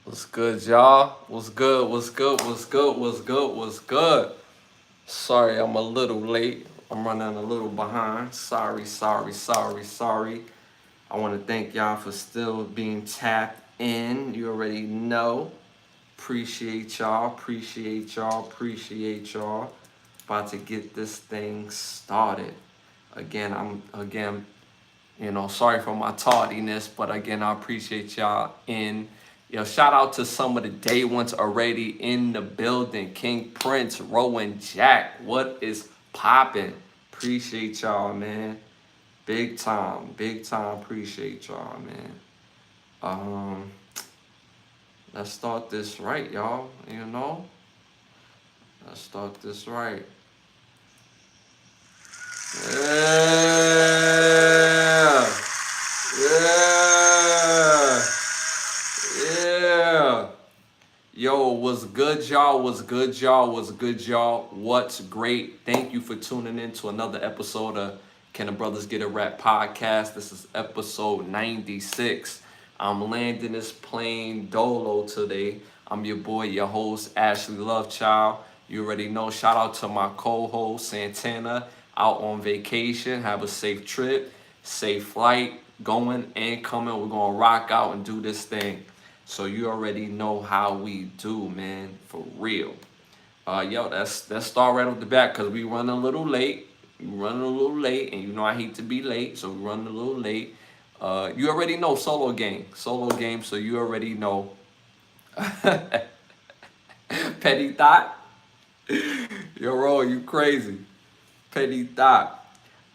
What's good, y'all? What's good? What's good? What's good? What's good? What's good? Sorry, I'm a little late. I'm running a little behind. Sorry. I want to thank y'all for still being tapped in. You already know. Appreciate y'all. Appreciate y'all. About to get this thing started. Again, sorry for my tardiness, but again, I appreciate y'all in. Shout out to some of the day ones already in the building. King Prince, Rowan Jack, what is popping? Appreciate y'all, man. Big time. Appreciate y'all, man. Um, let's start this right, y'all. Let's start this right. Yeah. Yeah. Yeah. Yo, what's good, y'all? What's great? Thank you for tuning in to another episode of Can the Brothers Get a Rap podcast. This is episode 96. I'm landing this plane dolo today. I'm your boy, your host, Ashley Lovechild. You already know. Shout out to my co-host, Santana, out on vacation. Have a safe trip, safe flight, going and coming. We're going to rock out and do this thing. So you already know how we do, man, for real. Let's start right off the bat because we running a little late. And you know I hate to be late, so we running a little late. You already know solo game, so you already know. Petty thought, yo, bro, you crazy. Petty thought.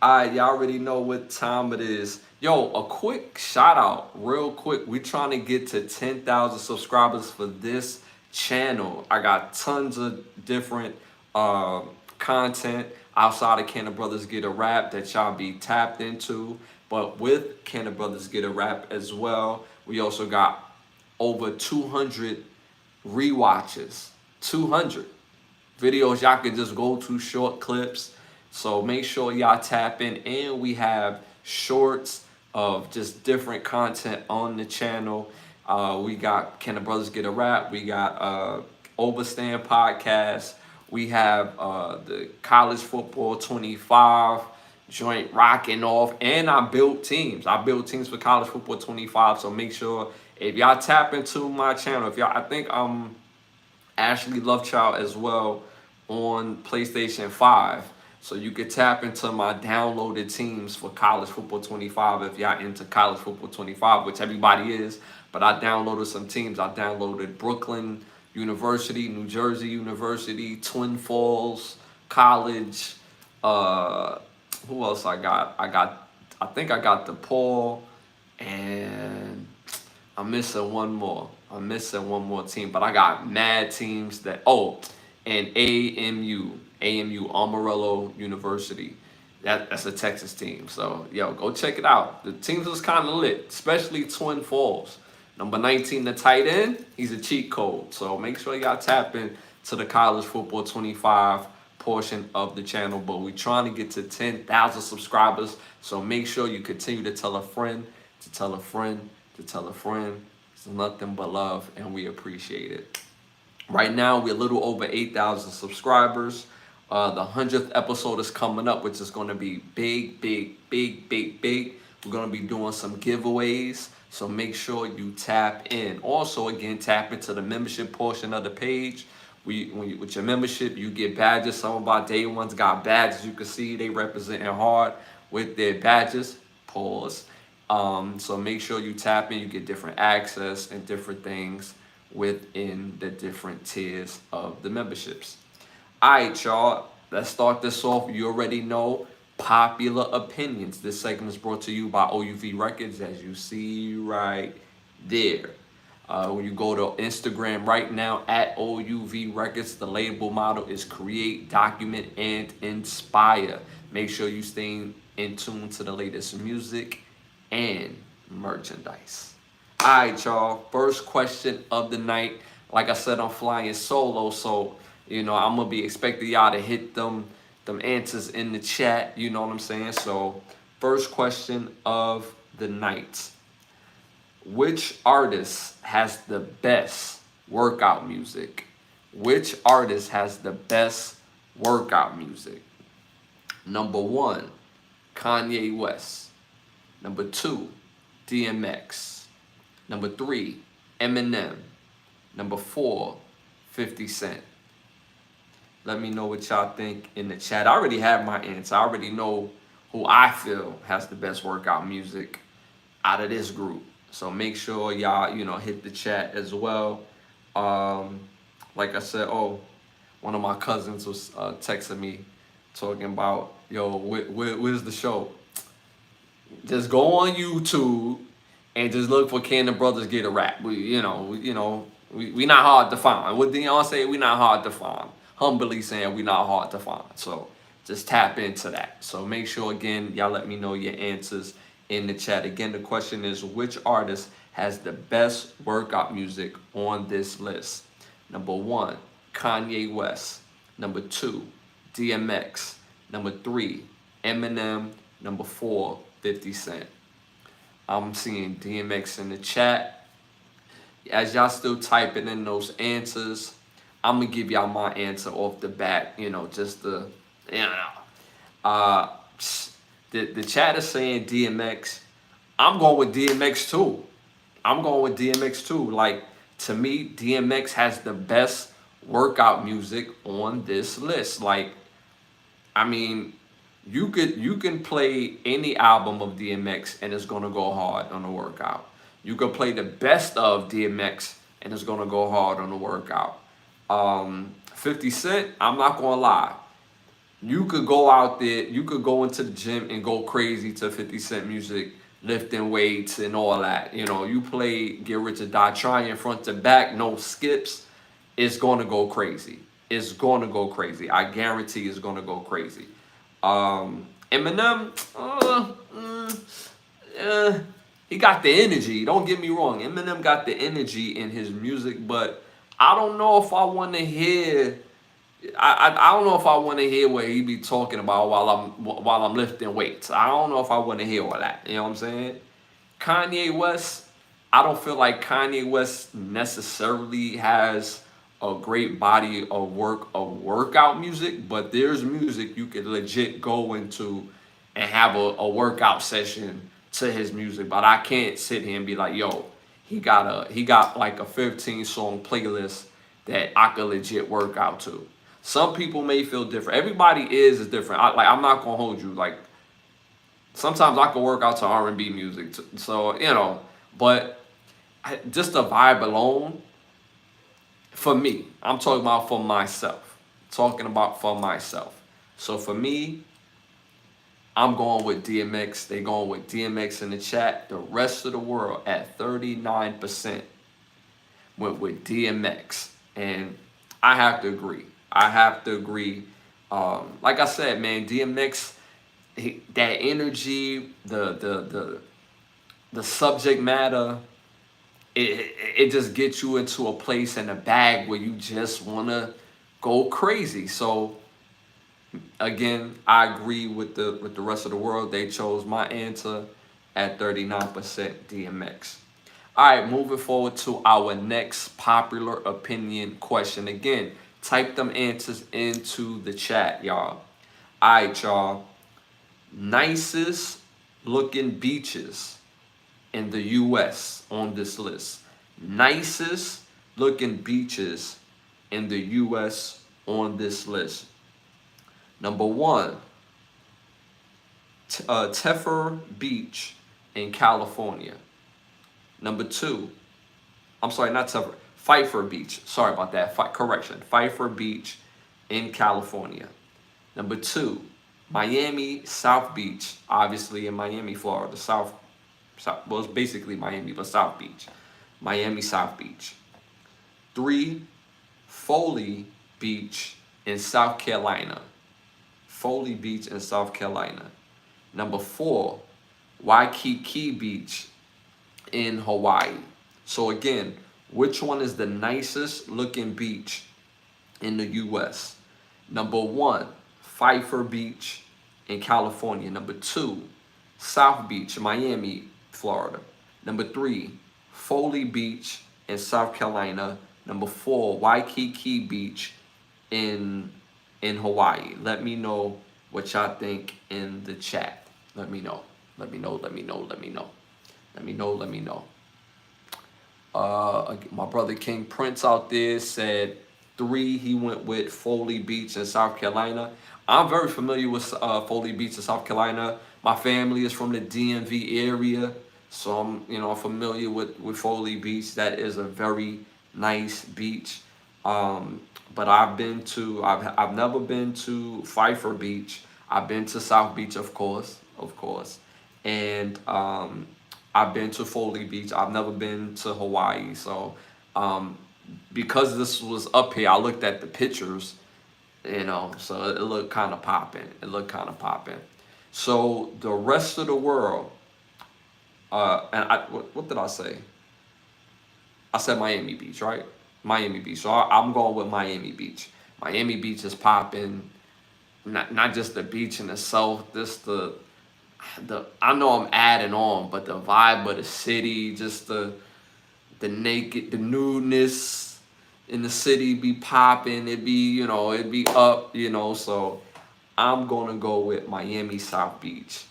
Alright, y'all already know what time it is. Yo, a quick shout out, real quick. We trying to get to 10,000 subscribers for this channel. I got tons of different content outside of Can the Brothers Get a Rap that y'all be tapped into. But with Can the Brothers Get a Rap as well, we also got over 200 rewatches. 200 videos y'all can just go to, short clips. So make sure y'all tap in, and we have shorts of just different content on the channel. We got Can the Brothers Get a Rap? We got Overstand Podcast. We have the College Football 25 joint rocking off, and I built teams. For College Football 25. So make sure if y'all tap into my channel, I think Ashley Lovechild as well on PlayStation 5. So you could tap into my downloaded teams for College Football 25 if y'all into College Football 25, which everybody is. But I downloaded some teams. I downloaded Brooklyn University, New Jersey University, Twin Falls College. Who else I got? I think I got DePaul, and I'm missing one more team, but I got mad teams and AMU, Amarillo University. That's a Texas team. So, yo, go check it out. The teams was kind of lit, especially Twin Falls. Number 19, the tight end, he's a cheat code. So make sure y'all tap in to the College Football 25 portion of the channel. But we're trying to get to 10,000 subscribers. So make sure you continue to tell a friend, to tell a friend, to tell a friend. It's nothing but love, and we appreciate it. Right now, we're a little over 8,000 subscribers. The 100th episode is coming up, which is going to be big. We're going to be doing some giveaways, so make sure you tap in. Also, again, tap into the membership portion of the page. With your membership, you get badges. Some of our day ones got badges. You can see they representing hard with their badges. Pause. So make sure you tap in. You get different access and different things within the different tiers of the memberships. All right, y'all. Let's start this off. You already know popular opinions. This segment is brought to you by OUV Records, as you see right there. When you go to Instagram right now at OUV Records, the label motto is create, document, and inspire. Make sure you stay in tune to the latest music and merchandise. All right, y'all. First question of the night. Like I said, I'm flying solo, so I'm gonna be expecting y'all to hit them answers in the chat. You know what I'm saying? So, first question of the night: which artists has the best workout music? Which artist has the best workout music? Number 1, Kanye West. Number 2, DMX. Number 3, Eminem. Number 4, 50 Cent. Let me know what y'all think in the chat. I already have my answer. I already know who I feel has the best workout music out of this group. So make sure y'all, hit the chat as well. Like I said, one of my cousins was texting me talking about, yo, where's the show? Just go on YouTube and just look for Can the Brothers Get a Rap. We not hard to find. What Dion say? We not hard to find. Humbly saying we not hard to find. So just tap into that. So make sure, again, y'all let me know your answers in the chat. Again, the question is, which artist has the best workout music on this list? Number 1, Kanye West. Number 2, DMX. Number 3, Eminem. Number 4, 50 Cent. I'm seeing DMX in the chat. As y'all still typing in those answers, I'm gonna give y'all my answer off the bat. Just the, the chat is saying DMX. I'm going with DMX too. Like, to me, DMX has the best workout music on this list. Like, I mean, you can play any album of DMX and it's gonna go hard on the workout. You could play the best of DMX and it's gonna go hard on the workout. 50 Cent, I'm not gonna lie. You could go out there, you could go into the gym and go crazy to 50 Cent music, lifting weights and all that. You play Get Rich or Die Trying front to back, no skips, it's gonna go crazy. It's gonna go crazy. I guarantee it's gonna go crazy. Eminem, he got the energy. Don't get me wrong. Eminem got the energy in his music, but I don't know if I want to hear. I don't know if I want to hear what he be talking about while I'm lifting weights. I don't know if I want to hear all that. You know what I'm saying? Kanye West, I don't feel like Kanye West necessarily has a great body of workout music, but there's music you could legit go into and have a workout session to his music. But I can't sit here and be like, yo, he got like a 15-song playlist that I could legit work out to. Some people may feel different. Everybody is different. I'm not gonna hold you. Like, sometimes I can work out to R&B music, so but just the vibe alone. For me, I'm talking about for myself. So for me, I'm going with DMX. They going with DMX in the chat. The rest of the world at 39% went with DMX. And I have to agree. Like I said, man, DMX, that energy, the subject matter, it just gets you into a place in a bag where you just want to go crazy. So again, I agree with the rest of the world. They chose my answer at 39% DMX. All right, moving forward to our next popular opinion question. Again, type them answers into the chat, y'all. All right, y'all. Nicest looking beaches in the U.S. on this list. Nicest looking beaches in the U.S. on this list. Number 1, Teffer Beach in California. Number 2, I'm sorry, not Teffer, Pfeiffer Beach. Sorry about that. Correction. Pfeiffer Beach in California. Number 2, Miami South Beach, obviously in Miami, Florida. Well, it's basically Miami, but South Beach. Miami South Beach. 3, Foley Beach in South Carolina. Foley Beach in South Carolina. Number 4, Waikiki Beach in Hawaii. So again, which one is the nicest looking beach in the U.S.? Number 1, Pfeiffer Beach in California. Number 2, South Beach, Miami, Florida. Number 3, Foley Beach in South Carolina. Number 4, Waikiki Beach in Hawaii. Let me know what y'all think in the chat. Let me know. Let me know. Let me know. Let me know. Let me know. Let me know. My brother King Prince out there said 3. He went with Foley Beach in South Carolina. I'm very familiar with Foley Beach in South Carolina. My family is from the DMV area, so I'm familiar with Foley Beach. That is a very nice beach. But I've never been to Pfeiffer Beach. I've been to South Beach, of course, and I've been to Foley Beach. I've never been to Hawaii. So because this was up here, I looked at the pictures, so it looked kind of popping. It looked kind of popping. So the rest of the world, what did I say? I said Miami Beach, right? Miami Beach. So I'm going with Miami Beach. Miami Beach is popping. Not just the beach in itself, just the I know I'm adding on, but the vibe of the city, just the nudeness in the city be popping. It'd be up, So I'm gonna go with Miami South Beach.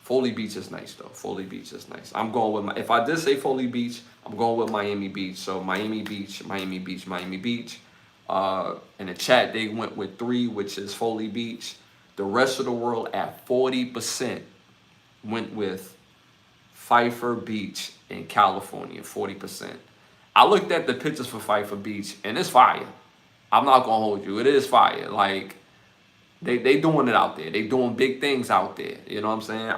Foley Beach is nice though. Foley Beach is nice. I'm going with if I did say Foley Beach, I'm going with Miami Beach. So Miami Beach, Miami Beach, Miami Beach. In the chat, they went with 3, which is Foley Beach. The rest of the world at 40% went with Pfeiffer Beach in California. 40%. I looked at the pictures for Pfeiffer Beach, and it's fire. I'm not gonna hold you. It is fire. Like they doing it out there. They doing big things out there. You know what I'm saying?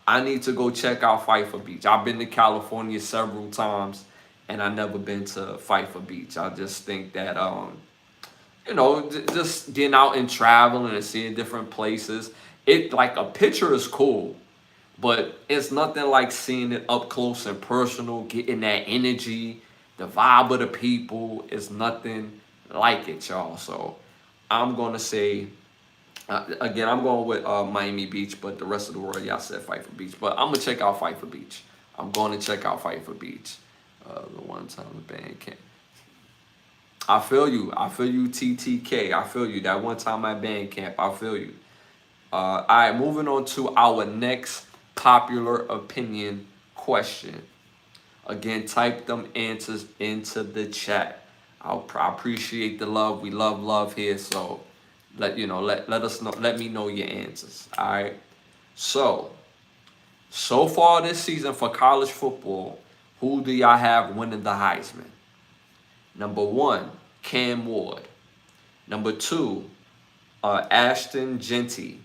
I need to go check out Pfeiffer Beach. I've been to California several times, and I never been to Pfeiffer Beach. I just think that just getting out and traveling and seeing different places. It like a picture is cool, but it's nothing like seeing it up close and personal, getting that energy, the vibe of the people. Is nothing like it, y'all. So I'm gonna say. Again, I'm going with Miami Beach, but the rest of the world, y'all said Pfeiffer Beach. But I'm going to check out Pfeiffer Beach. I'm going to check out Pfeiffer Beach. The one time the band camp. I feel you, TTK. I feel you. That one time at band camp, I feel you. All right, moving on to our next popular opinion question. Again, type them answers into the chat. I appreciate the love. We love here, so... let us know. Let me know your answers. All right. So far this season for college football, who do y'all have winning the Heisman? Number 1, Cam Ward. Number 2, Ashton Genty.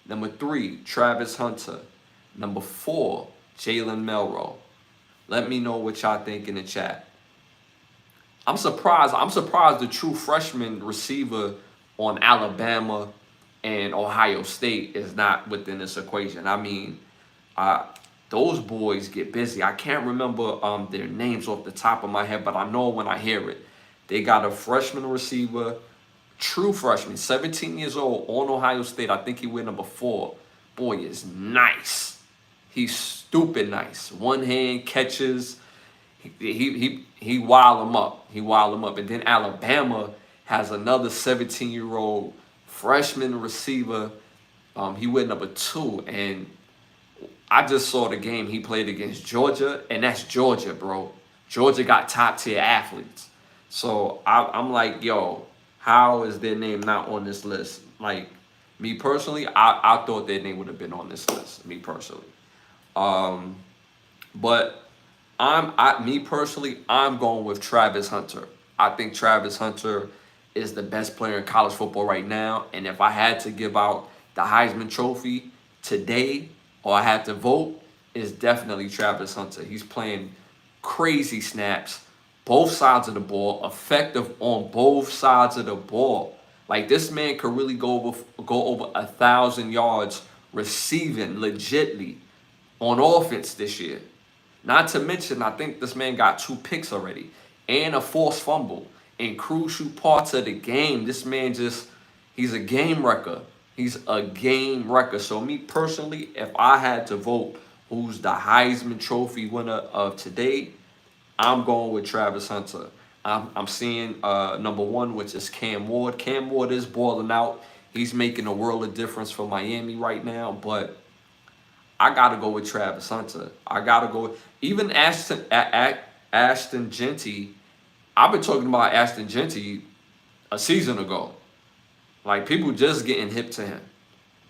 Number 3, Travis Hunter. Number 4, Jalen Milroe. Let me know what y'all think in the chat. I'm surprised the true freshman receiver on Alabama and Ohio State is not within this equation. I mean, those boys get busy. I can't remember their names off the top of my head, but I know when I hear it. They got a freshman receiver, true freshman, 17 years old, on Ohio State. I think he went number 4. Boy is nice. He's stupid nice. One hand catches. He wild him up. And then Alabama has another 17-year-old freshman receiver. He went number 2, and I just saw the game he played against Georgia, and that's Georgia, bro. Georgia got top-tier athletes. So I'm like, yo, how is their name not on this list? Like, me personally, I thought their name would have been on this list, me personally. But me personally, I'm going with Travis Hunter. I think Travis Hunter is the best player in college football right now. And if I had to give out the Heisman Trophy today, or I had to vote, it's definitely Travis Hunter. He's playing crazy snaps, both sides of the ball, effective on both sides of the ball. Like, this man could really go over 1,000 yards receiving legitly on offense this year. Not to mention, I think this man got 2 picks already and a forced fumble in crucial parts of the game. This man he's a game wrecker. He's a game wrecker. So me personally, if I had to vote who's the Heisman Trophy winner of today, I'm going with Travis Hunter. I'm seeing number one, which is Cam Ward. Cam Ward is balling out. He's making a world of difference for Miami right now, but I gotta go with Travis Hunter. I gotta go. Even Ashton Genty. I've been talking about Ashton Genty a season ago. Like, people just getting hip to him.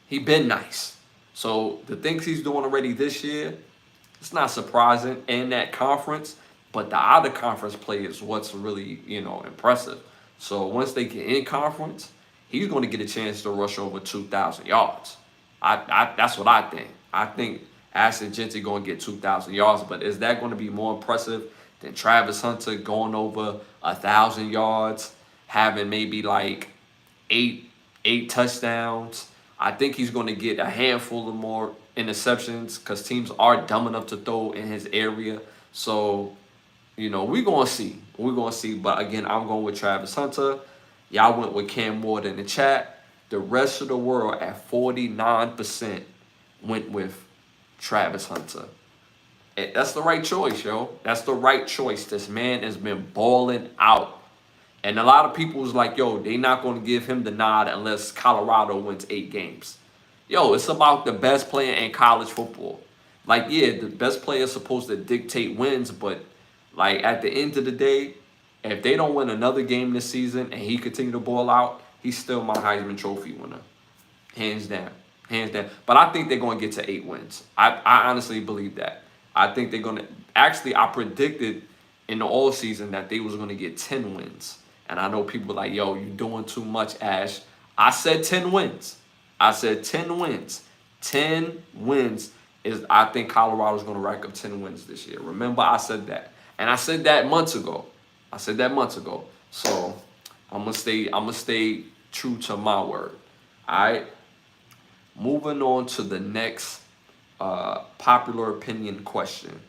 He been nice. So the things he's doing already this year, it's not surprising in that conference. But the out of conference play is what's really, impressive. So once they get in conference, he's going to get a chance to rush over 2,000 yards. That's what I think. I think Ashton Genty going to get 2,000 yards, but is that going to be more impressive than Travis Hunter going over 1,000 yards, having maybe like eight touchdowns? I think he's going to get a handful of more interceptions because teams are dumb enough to throw in his area. So, we're going to see. We're going to see. But again, I'm going with Travis Hunter. Y'all went with Cam Ward in the chat. The rest of the world at 49% went with Travis Hunter. That's the right choice, yo. That's the right choice. This man has been balling out. And a lot of people was like, yo, they not going to give him the nod unless Colorado wins 8 games. Yo, it's about the best player in college football. Like, yeah, the best player is supposed to dictate wins, but, like, at the end of the day, if they don't win another game this season and he continue to ball out, he's still my Heisman Trophy winner. Hands down. Hands down. But I think they're going to get to 8 wins. I honestly believe that. I think they're going to... Actually, I predicted in the all season that they was going to get 10 wins. And I know people like, yo, you doing too much, Ash. I said 10 wins. I said 10 wins. 10 wins is... I think Colorado's going to rack up 10 wins this year. Remember, I said that. And I said that months ago. So I'm gonna stay true to my word. All right. Moving on to the next popular opinion question.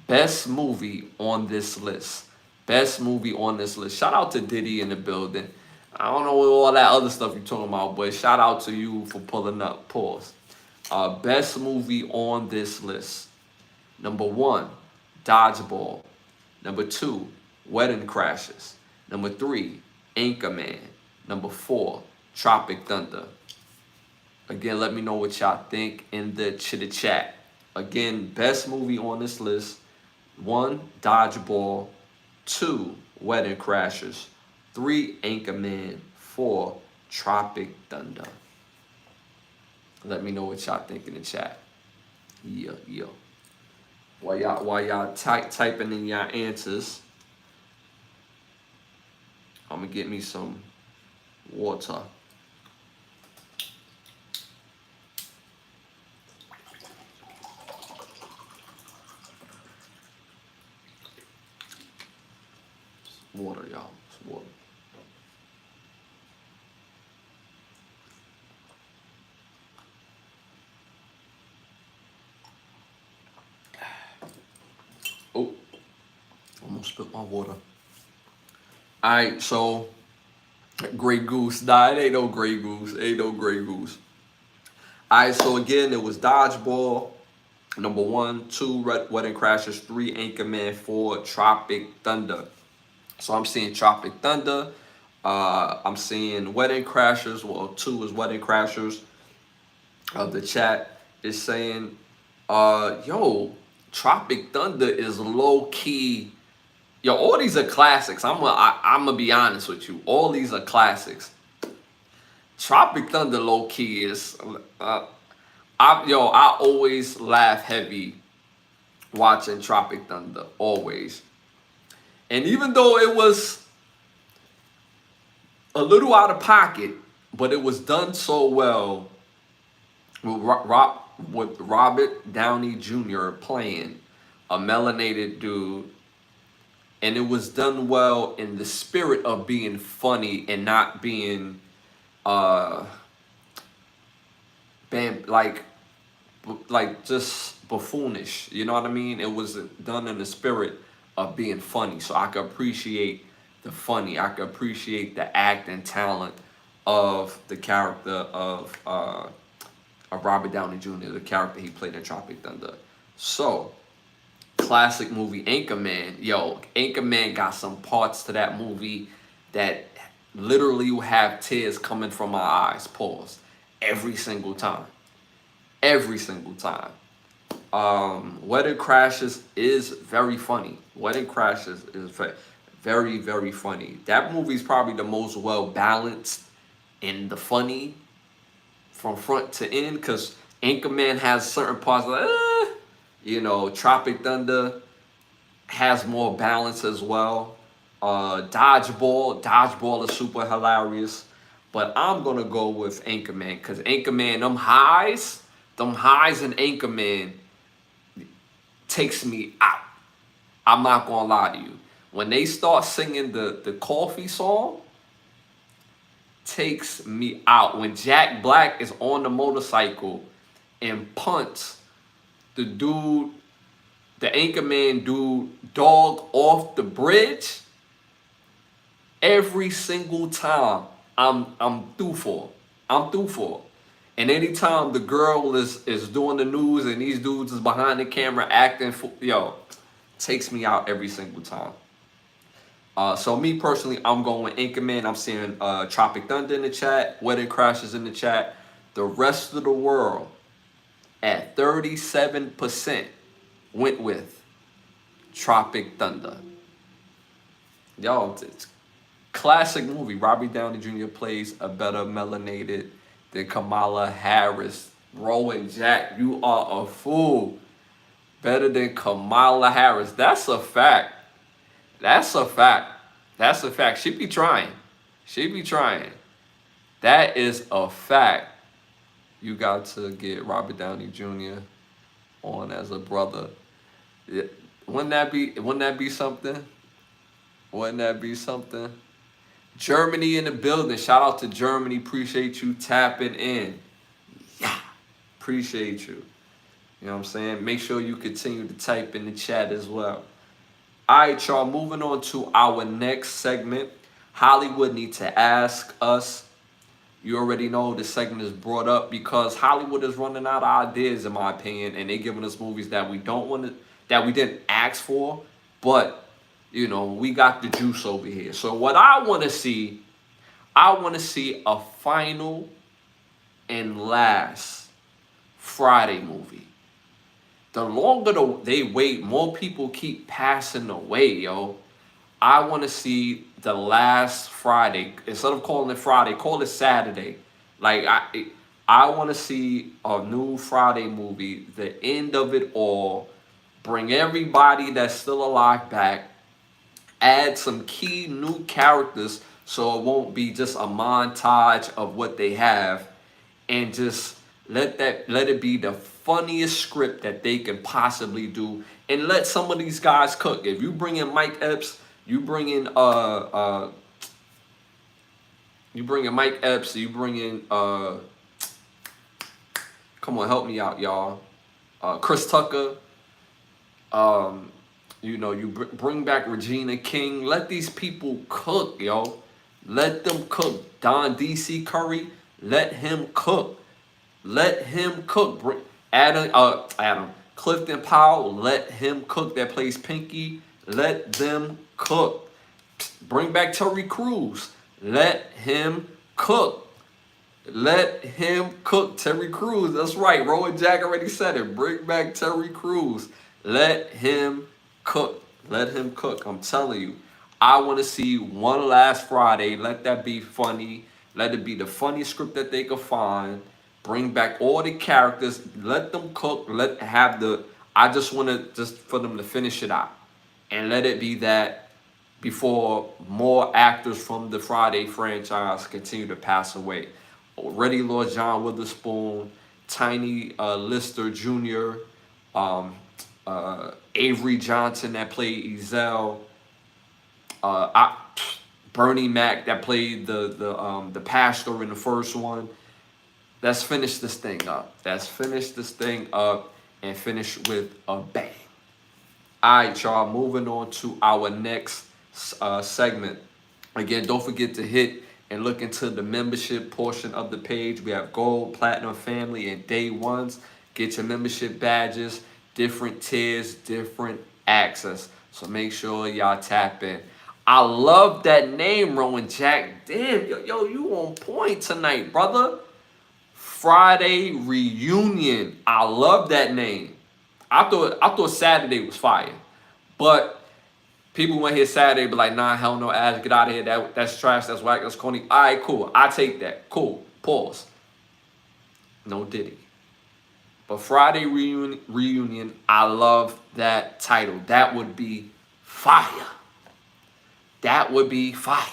Best movie on this list. Best movie on this list. Shout out to Diddy in the building. I don't know all that other stuff you're talking about, but shout out to you for pulling up. Pause. Best movie on this list. Number 1, Dodgeball. Number 2, Wedding Crashers. Number 3, Anchorman. Number 4, Tropic Thunder. Again, let me know what y'all think in the chitter chat. Again, best movie on this list. 1, Dodgeball. 2, Wedding Crashers. 3, Anchorman. 4, Tropic Thunder. Let me know what y'all think in the chat. Yeah. While y'all typing in your answers, I'm gonna get me some water. Some water, y'all. Some water. Oh, almost spilled my water. All right, so Grey Goose. Nah, it ain't no Grey Goose. All right, so again, it was Dodgeball. Number 1, 2, Wedding Crashers. 3, Anchorman. 4, Tropic Thunder. So I'm seeing Tropic Thunder. I'm seeing Wedding Crashers. Well, 2 is Wedding Crashers. The chat is saying, yo, Tropic Thunder is low key. Yo, all these are classics. I'm gonna be honest with you. All these are classics. Tropic Thunder low key is. I always laugh heavy watching Tropic Thunder. Always. And even though it was a little out of pocket, but it was done so well with Robert Downey Jr. playing a melanated dude. And it was done well in the spirit of being funny and not being like just buffoonish. You know what I mean? It was done in the spirit of being funny. So I could appreciate the funny. I could appreciate the acting talent of the character of Robert Downey Jr., the character he played in Tropic Thunder. So, classic movie Anchorman. Yo, Anchorman got some parts to that movie that literally will have tears coming from my eyes. Pause. Every single time. Every single time. Wedding Crashers is very funny. Wedding Crashers is very, very funny. That movie is probably the most well balanced in the funny from front to end, because Anchorman has certain parts like, Tropic Thunder has more balance as well. Dodgeball is super hilarious. But I'm gonna go with Anchorman, because Anchorman, them highs in Anchorman takes me out. I'm not gonna lie to you. When they start singing the coffee song, takes me out. When Jack Black is on the motorcycle and punts the Anchorman dude, dog off the bridge, every single time I'm through for. I'm through for. And anytime the girl is doing the news and these dudes is behind the camera acting, takes me out every single time. So me personally, I'm going with Anchorman. I'm seeing Tropic Thunder in the chat, Wedding Crashers in the chat. The rest of the world at 37% went with Tropic Thunder. Yo, it's classic movie. Robert Downey Jr. plays a better melanated than Kamala Harris. Rowan Jack, you are a fool. Better than Kamala Harris. That's a fact. That's a fact. That's a fact. She be trying. She be trying. That is a fact. You got to get Robert Downey Jr. on as a brother. Yeah. Wouldn't that be something? Wouldn't that be something? Germany in the building. Shout out to Germany. Appreciate you tapping in. Yeah. Appreciate you. You know what I'm saying? Make sure you continue to type in the chat as well. All right, y'all, moving on to our next segment. Hollywood Need to Ask Us. You already know this segment is brought up because Hollywood is running out of ideas, in my opinion, and they're giving us movies that we didn't ask for, but we got the juice over here. So what I want to see a final and last Friday movie. The longer they wait, more people keep passing away, yo. I want to see the last Friday. Instead of calling it Friday, call it Saturday. Like, I want to see a new Friday movie, the end of it all. Bring everybody that's still alive back. Add some key new characters so it won't be just a montage of what they have. And just let it be the funniest script that they can possibly do, and let some of these guys cook. If you bring in Mike Epps, you bring in Mike Epps, you bring in come on, help me out, y'all. Chris Tucker. You bring back Regina King. Let these people cook, yo. Let them cook. Don DC Curry, let him cook. Let him cook. Adam Clifton Powell, let him cook. That plays Pinky. Let them cook. Bring back Terry Crews. Let him cook. Let him cook. Terry Crews. That's right. Rowan Jack already said it. Bring back Terry Crews. Let him cook. Let him cook. I'm telling you. I want to see one last Friday. Let that be funny. Let it be the funniest script that they could find. Bring back all the characters. Let them cook. I just want for them to finish it out. And let it be that before more actors from the Friday franchise continue to pass away. Already Lord John Witherspoon, Tiny Lister Jr., Avery Johnson that played Ezell, Bernie Mac that played the pastor in the first one. Let's finish this thing up. And finish with a bang. All right, y'all. Moving on to our next segment. Again, don't forget to hit and look into the membership portion of the page. We have Gold, Platinum, Family, and Day Ones. Get your membership badges. different tiers, different access. So make sure y'all tap in. I love that name, Rowan Jack. Damn, yo, you on point tonight, brother. Friday Reunion. I love that name. I thought Saturday was fire, but people want to hear Saturday, be like, nah, hell no, Ash, get out of here. That's trash. That's whack. That's corny. All right, cool. I take that. Cool. Pause. No Diddy. But Friday reunion, I love that title. That would be fire. That would be fire.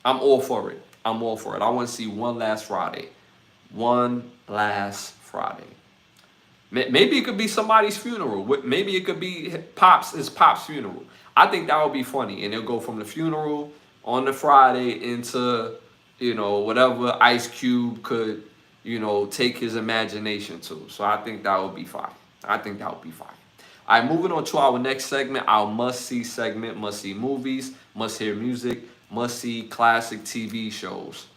I'm all for it. I'm all for it. I want to see one last Friday. One last Friday. Maybe it could be somebody's funeral. Maybe it could be his pop's funeral. I think that would be funny. And it'll go from the funeral on the Friday into, whatever Ice Cube could, take his imagination to. So I think that would be fine. I think that would be fine. All right, moving on to our next segment, our must-see segment, must-see movies, must-hear music, must-see classic TV shows.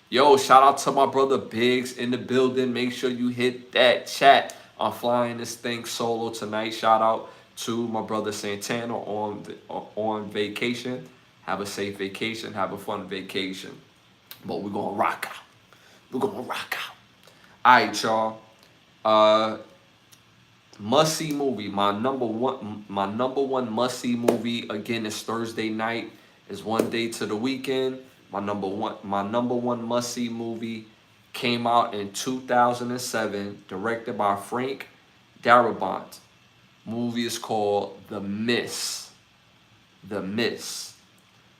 Yo, shout out to my brother Biggs in the building. Make sure you hit that chat. I'm flying this thing solo tonight. Shout out to my brother Santana on vacation. Have a safe vacation. Have a fun vacation. But we're going to rock out. We're going to rock out. All right, y'all. Must-see movie. My number one must-see movie, again, is Thursday night. It's one day to the weekend. My number one must-see movie came out in 2007, directed by Frank Darabont. Movie is called The Miss. The Miss.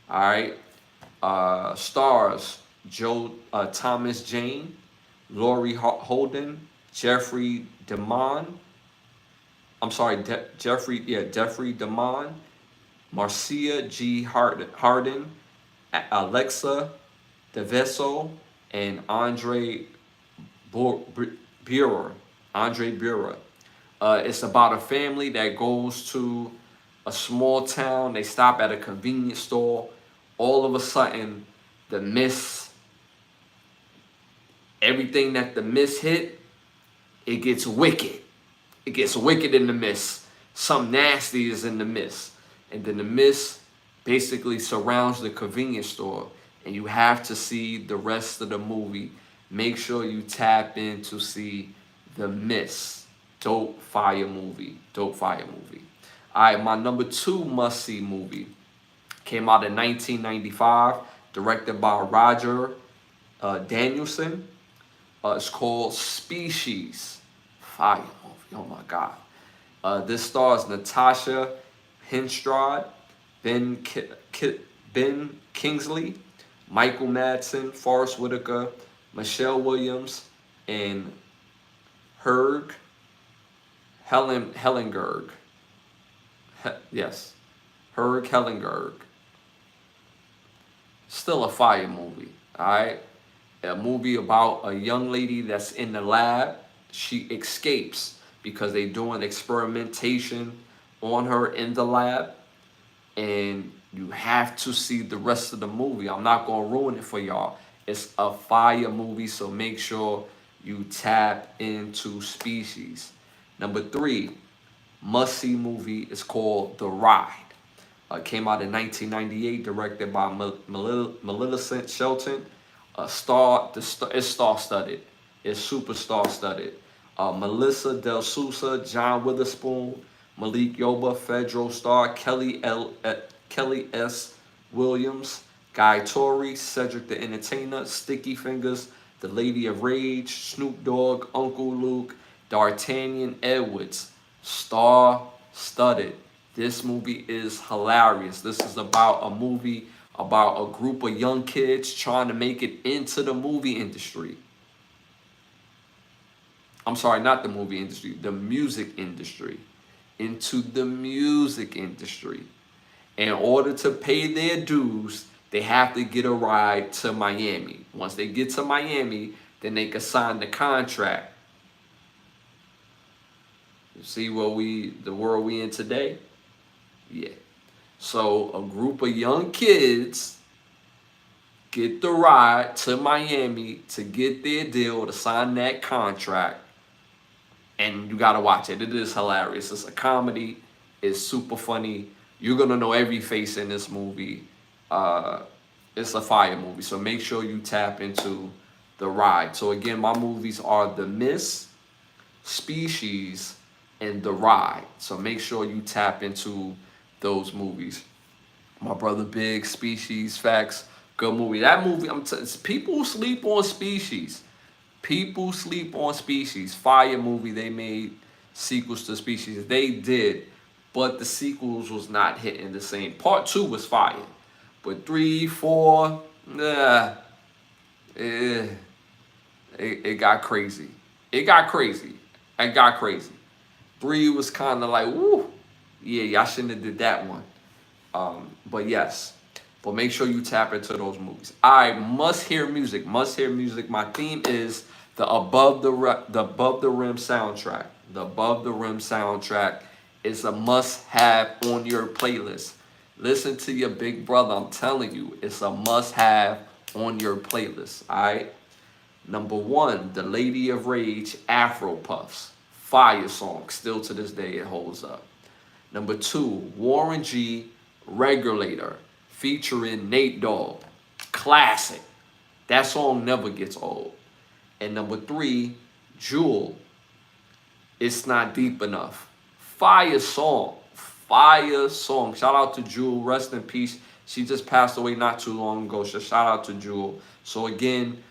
All right. Stars Thomas Jane, Laurie Holden, Jeffrey DeMond. Jeffrey DeMond, Marcia G. Harden, Alexa DeVeso, and Andre Burer. It's about a family that goes to a small town. They stop at a convenience store. All of a sudden, the miss, everything that the miss hit, it gets wicked. It gets wicked in the mist. Something nasty is in the mist. And then the mist basically surrounds the convenience store. And you have to see the rest of the movie. Make sure you tap in to see The Mist. Dope fire movie. Dope fire movie. All right, my number two must-see movie came out in 1995. Directed by Roger Danielson. It's called Species. Fire movie. Oh my God. This stars Natasha Henstrad, Ben Kingsley, Michael Madsen, Forrest Whitaker, Michelle Williams, and Herg Hellenberg. Yes, Herg Hellenberg. Still a fire movie, all right? A movie about a young lady that's in the lab. She escapes because they're doing experimentation on her in the lab. And you have to see the rest of the movie. I'm not going to ruin it for y'all. It's a fire movie, so make sure you tap into Species. Number three, must-see movie is called The Ride. Came out in 1998, directed by Millicent Shelton. It's star-studded. It's super star-studded. Melissa Del Sousa, John Witherspoon, Malik Yoba, Fedro Starr, Kelly S. Williams, Guy Torrey, Cedric the Entertainer, Sticky Fingers, The Lady of Rage, Snoop Dogg, Uncle Luke, D'Artagnan Edwards. Star-studded. This movie is hilarious. This is about a movie about a group of young kids trying to make it into the movie industry. I'm sorry, not the movie industry, the music industry. Into the music industry. In order to pay their dues, they have to get a ride to Miami. Once they get to Miami, then they can sign the contract. You see the world we in today? Yeah. So a group of young kids get the ride to Miami to get their deal, to sign that contract. and you gotta watch it. It is hilarious. It's a comedy. It's super funny. You're gonna know every face in this movie. It's a fire movie, so make sure you tap into the ride. So again, my movies are The Mist, Species, and The Ride. So make sure you tap into those movies. My brother Big, Species, Facts, good movie. That movie, people sleep on Species. People sleep on Species. Fire movie. They made sequels to Species. They did, but the sequels was not hitting the same. Part 2 was fire, but 3, 4, nah, eh, it got crazy. It got crazy. It got crazy. 3 was kind of like, woo, yeah, y'all shouldn't have did that one. But yes, but make sure you tap into those movies. I must hear music. Must hear music. My theme is the Above the Rim soundtrack. The Above the Rim soundtrack is a must-have on your playlist. Listen to your big brother. I'm telling you, it's a must-have on your playlist. All right. Number 1, The Lady of Rage, Afro Puffs. Fire song. Still to this day, it holds up. Number 2, Warren G, Regulator, featuring Nate Dogg. Classic. That song never gets old. And number 3, Jewel, It's Not Deep Enough. Fire song. Fire song. Shout out to Jewel. Rest in peace. She just passed away not too long ago. So shout out to Jewel. So again,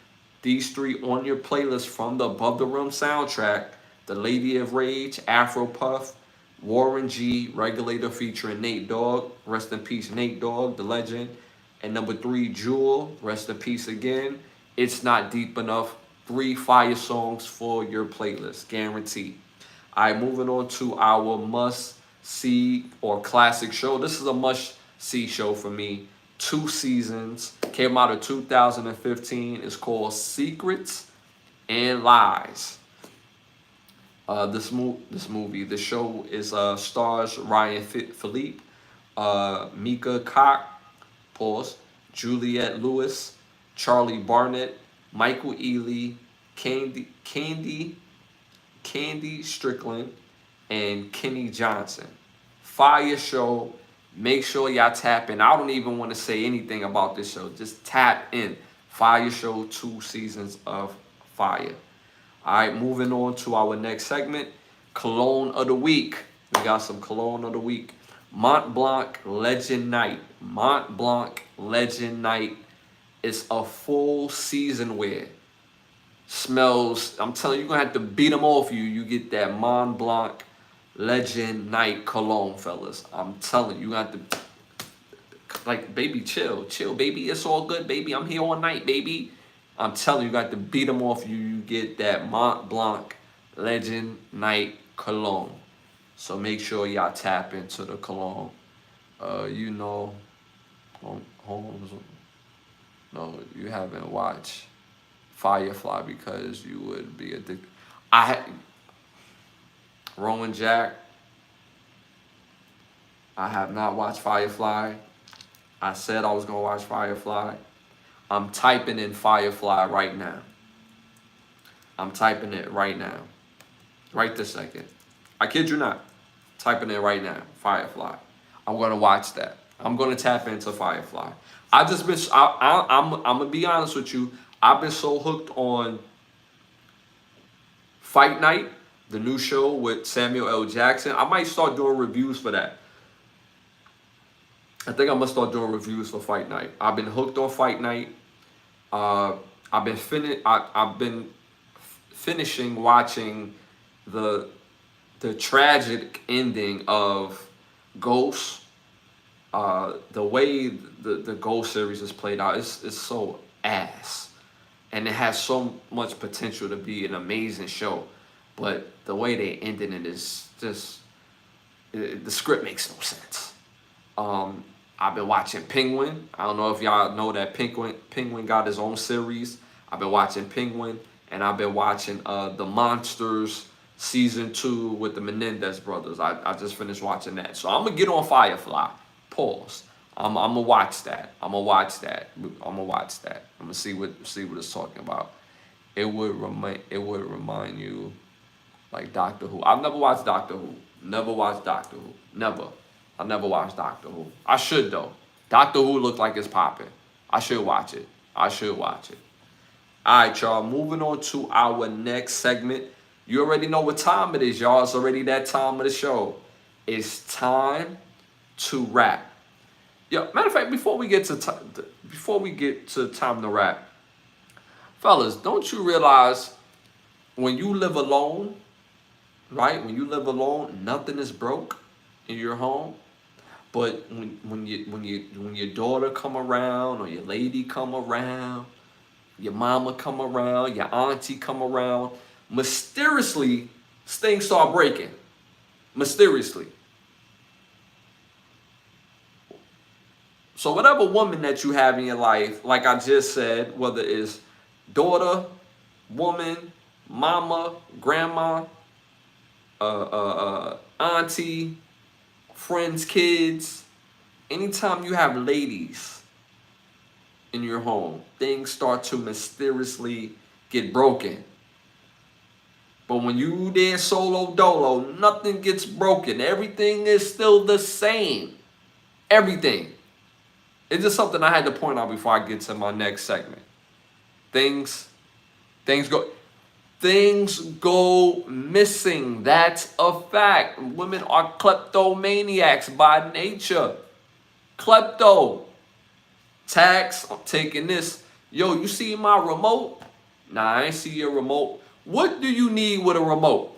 these 3 on your playlist from the Above the Rim soundtrack: The Lady of Rage, Afro Puff, Warren G, Regulator featuring Nate Dogg. Rest in peace, Nate Dogg, the legend. And number 3, Jewel. Rest in peace again. It's Not Deep Enough. 3 fire songs for your playlist, guaranteed. All right, moving on to our must-see or classic show. This is a must-see show for me. 2 seasons. Came out of 2015. It's called Secrets and Lies. This movie, the show is stars Ryan Philippe, Mika Koch, Juliette Lewis, Charlie Barnett, Michael Ealy, Candy Strickland, and Kenny Johnson. Fire show. Make sure y'all tap in. I don't even want to say anything about this show. Just tap in. Fire show, 2 seasons of fire. All right, moving on to our next segment, Cologne of the Week. We got some Cologne of the Week. Mont Blanc Legend Night. Mont Blanc Legend Night is a full season wear. Smells, I'm telling you, you're going to have to beat them off you. You get that Mont Blanc Legend Night cologne, fellas. I'm telling you, you have to, like, baby, chill, baby. It's all good, baby. I'm here all night, baby. I'm telling you, you got to beat them off you. You get that Mont Blanc Legend Night cologne. So make sure y'all tap into the cologne. You know, Holmes, no, you haven't watched Firefly because you would be addicted. Roman Jack, I have not watched Firefly. I said I was going to watch Firefly. I'm typing in Firefly right now. I'm typing it right now. Right this second. I kid you not. Typing it right now. Firefly. I'm going to watch that. I'm going to tap into Firefly. I'm going to be honest with you. I've been so hooked on Fight Night, the new show with Samuel L. Jackson. I might start doing reviews for that. I think I'm gonna start doing reviews for Fight Night. I've been hooked on Fight Night. I've been finishing watching the tragic ending of Ghost. The way the Ghost series is played out is so ass, and it has so much potential to be an amazing show. But the way they ended it is just, the script makes no sense. I've been watching Penguin. I don't know if y'all know that Penguin got his own series. I've been watching Penguin, and I've been watching The Monsters season 2 with the Menendez brothers. I just finished watching that. So I'm gonna get on Firefly. Pause. I'm gonna watch that. I'm gonna watch that. I'm gonna see what it's talking about. It would remind you Like Doctor Who. I've never watched Doctor Who. Never watched Doctor Who. Never. I never watched Doctor Who. I should though. Doctor Who looks like it's popping. I should watch it. I should watch it. All right, y'all. Moving on to our next segment. You already know what time it is, y'all. It's already that time of the show. It's time to rap. Yo, matter of fact, before we get to time to rap, fellas, don't you realize when you live alone, right? When you live alone, nothing is broke in your home. But when your daughter come around or your lady come around, your mama come around, your auntie come around, mysteriously things start breaking. Mysteriously. So whatever woman that you have in your life, like I just said, whether it's daughter, woman, mama, grandma, auntie, friends, kids, anytime you have ladies in your home, things start to mysteriously get broken. But when you there solo dolo, nothing gets broken. Everything is still the same. Everything. It's just something I had to point out before I get to my next segment. Things go missing. That's a fact. Women are kleptomaniacs by nature. Klepto. Tax, I'm taking this. Yo, you see my remote? Nah, I ain't see your remote. What do you need with a remote?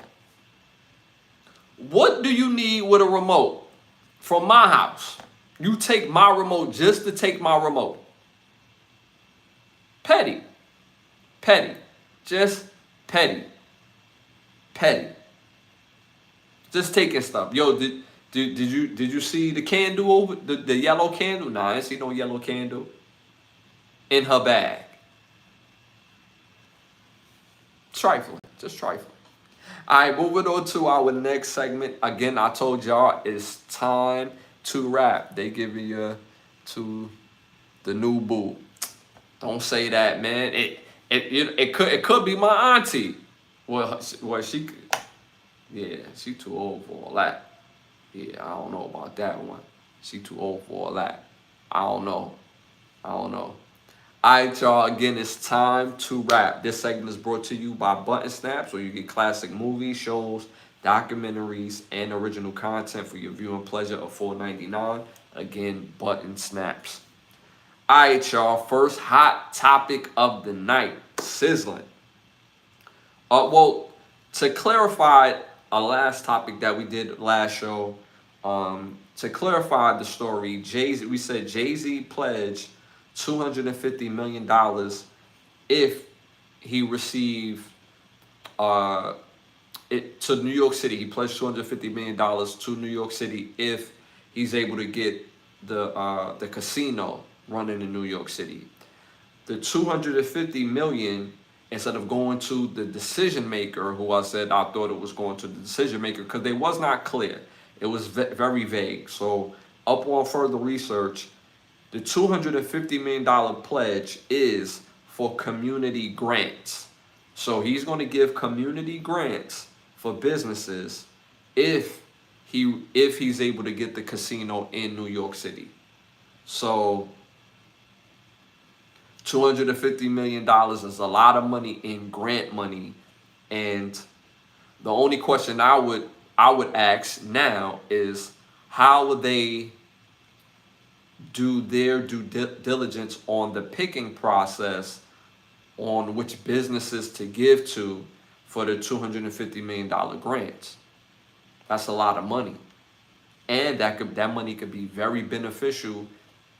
What do you need with a remote from my house? You take my remote just to take my remote. Petty. Petty. Just petty. Petty. Just taking stuff. Yo, did you see the candle over the yellow candle? Nah, I didn't see no yellow candle in her bag. Trifling. Just trifling. All right, moving on to our next segment. Again, I told y'all it's time to rap. They giving you to the new boo. Don't say that, man. It could be my auntie. Well, she too old for all that. Yeah, I don't know about that one. She too old for all that. I don't know. All right, y'all. Again, it's time to rap. This segment is brought to you by Button Snaps, where you get classic movies, shows, documentaries, and original content for your viewing pleasure of $4.99. Again, Button Snaps. All right, y'all. First hot topic of the night: sizzling. Well, to clarify a last topic that we did last show, to clarify the story, we said Jay-Z pledged $250 million if he received it to New York City. He pledged $250 million to New York City if he's able to get the casino running in New York City. The $250 million, instead of going to the decision maker, who I said I thought it was going to the decision maker, because they was not clear. It was very vague. So upon further research, the $250 million pledge is for community grants. So he's going to give community grants for businesses if he's able to get the casino in New York City. So $250 million is a lot of money in grant money. And the only question I would ask now is, how would they do their due diligence on the picking process on which businesses to give to for the $250 million grants? That's a lot of money. And that money could be very beneficial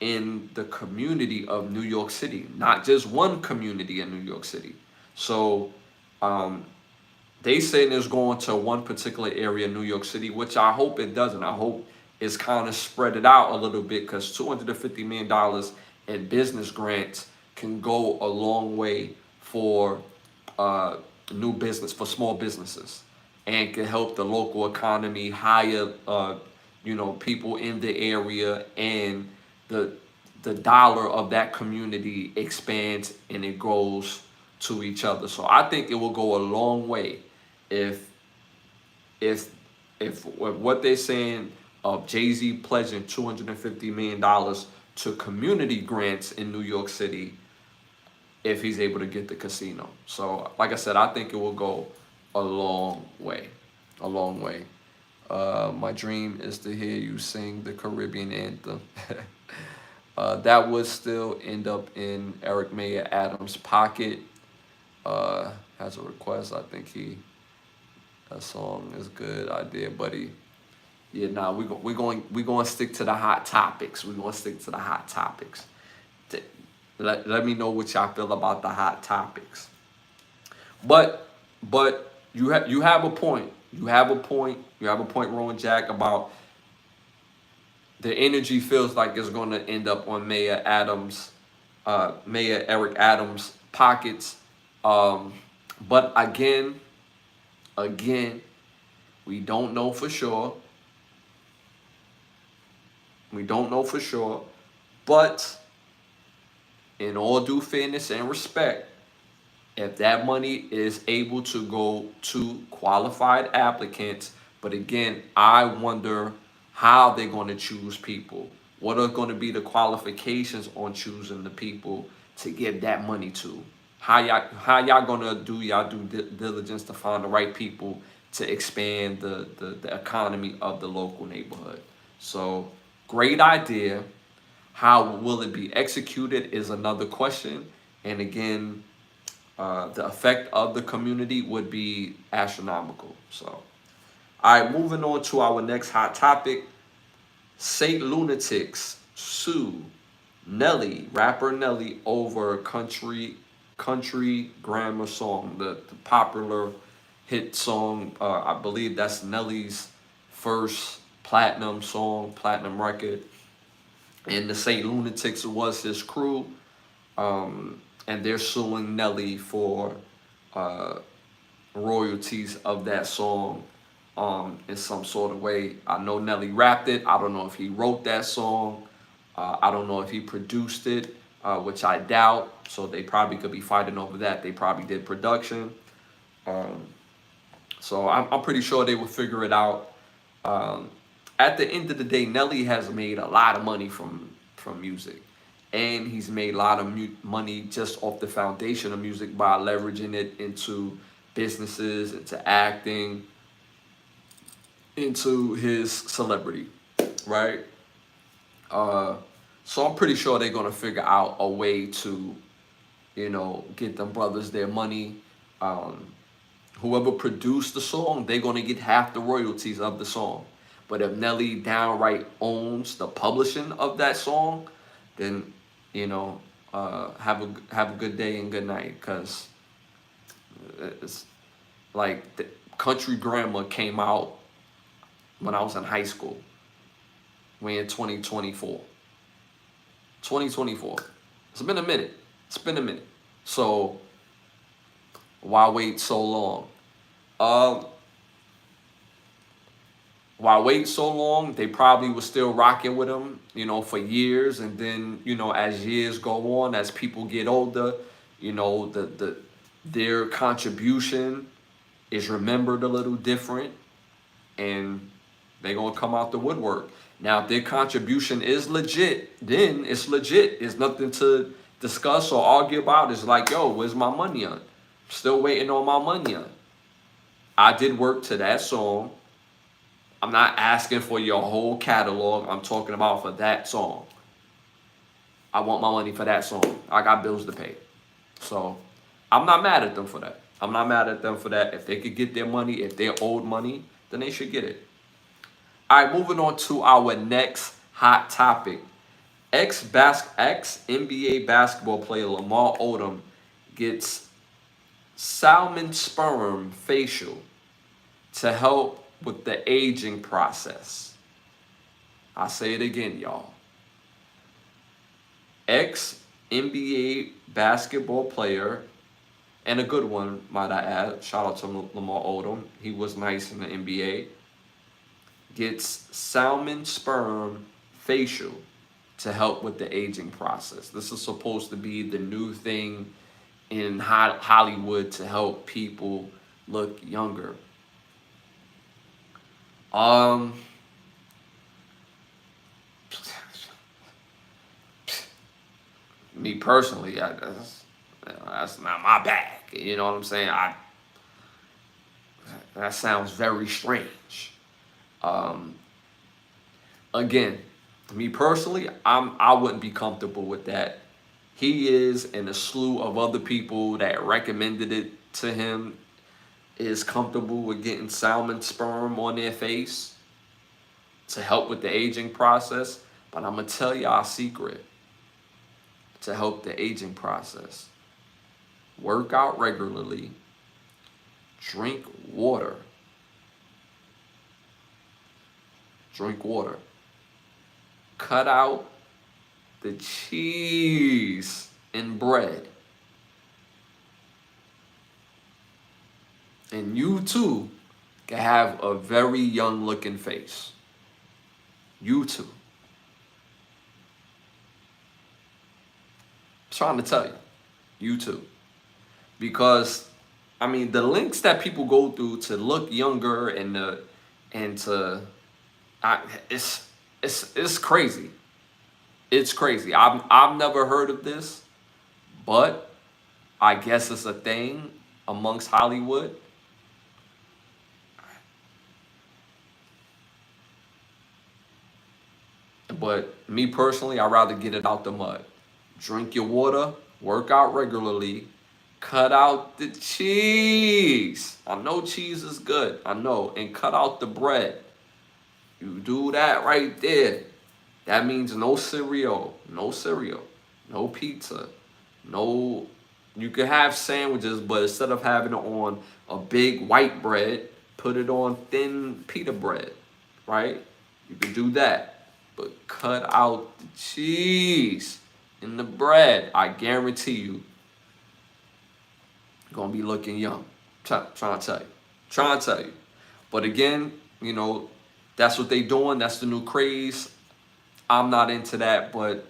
in the community of New York City, not just one community in New York City. So they saying it's going to one particular area in New York City, which I hope it doesn't. I hope it's kind of spread it out a little bit, because $250 million in business grants can go a long way for new business, for small businesses, and can help the local economy, hire people in the area, and the dollar of that community expands and it grows to each other. So I think it will go a long way if if what they're saying of Jay-Z pledging $250 million to community grants in New York City if he's able to get the casino. So, like I said, I think it will go a long way. A long way. My dream is to hear you sing the Caribbean anthem. That would still end up in Eric Mayer Adams' pocket. Has a request. I think that song is a good idea, buddy. Yeah, nah, we going to stick to the hot topics. We're going to stick to the hot topics. Let me know what y'all feel about the hot topics. But you have a point. You have a point, Rowan Jack, about the energy feels like it's going to end up on Mayor Eric Adams' pockets. But again, we don't know for sure. We don't know for sure. But in all due fairness and respect, if that money is able to go to qualified applicants, but again, I wonder how they're going to choose people. What are going to be the qualifications on choosing the people to give that money to? How y'all going to do y'all due diligence to find the right people to expand the economy of the local neighborhood? So, great idea. How will it be executed is another question. And again, the effect of the community would be astronomical. So, all right, moving on to our next hot topic. Saint Lunatics sue rapper Nelly, over country grammar song, the popular hit song. I believe that's Nelly's first platinum record. And the Saint Lunatics was his crew. And they're suing Nelly for royalties of that song in some sort of way. I know Nelly rapped it. I don't know if he wrote that song. I don't know if he produced it, which I doubt. So they probably could be fighting over that. They probably did production. So I'm pretty sure they will figure it out. At the end of the day, Nelly has made a lot of money from music. And he's made a lot of money just off the foundation of music by leveraging it into businesses, into acting, into his celebrity, right? So I'm pretty sure they're gonna figure out a way to, get them brothers their money. Whoever produced the song, they're gonna get half the royalties of the song. But if Nelly downright owns the publishing of that song, then have a good day and good night, because it's like the country grammar came out when I was in high school. We're in 2024. 2024. It's been a minute. So why wait so long? Why wait so long? They probably were still rocking with him, for years. And then, as years go on, as people get older, their contribution is remembered a little different, and they're going to come out the woodwork. Now, if their contribution is legit, then it's legit. There's nothing to discuss or argue about. It's like, yo, where's my money on? Still waiting on my money on. I did work to that song. I'm not asking for your whole catalog. I'm talking about for that song. I want my money for that song. I got bills to pay. So I'm not mad at them for that. If they could get their money, if they're owed money, then they should get it. All right, moving on to our next hot topic. Ex-NBA basketball player Lamar Odom gets salmon sperm facial to help with the aging process. I say it again, y'all. Ex-NBA basketball player, and a good one, might I add. Shout out to Lamar Odom. He was nice in the NBA. Gets salmon sperm facial to help with the aging process. This is supposed to be the new thing in Hollywood to help people look younger. Um, Me personally, that's not my bag. You know what I'm saying? That sounds very strange. Um, Again, me personally, I wouldn't be comfortable with that. He is, and a slew of other people that recommended it to him is comfortable with getting salmon sperm on their face to help with the aging process. But I'm gonna tell y'all a secret to help the aging process. Work out regularly, drink water. Drink water. Cut out the cheese and bread. And you too can have a very young looking face. You too. I'm trying to tell you. You too. Because I mean the links that people go through to look younger and to I, it's crazy. It's crazy. I've never heard of this, but I guess it's a thing amongst Hollywood. But me personally, I'd rather get it out the mud. Drink your water, work out regularly, cut out the cheese. I know cheese is good, I know, and cut out the bread. You do that right there. That means no cereal, no pizza, no. You can have sandwiches, but instead of having it on a big white bread, put it on thin pita bread, right? You can do that, but cut out the cheese in the bread. I guarantee you, you're gonna be looking young. Trying to tell you, trying to tell you. But again, that's what they doing. That's the new craze. I'm not into that, but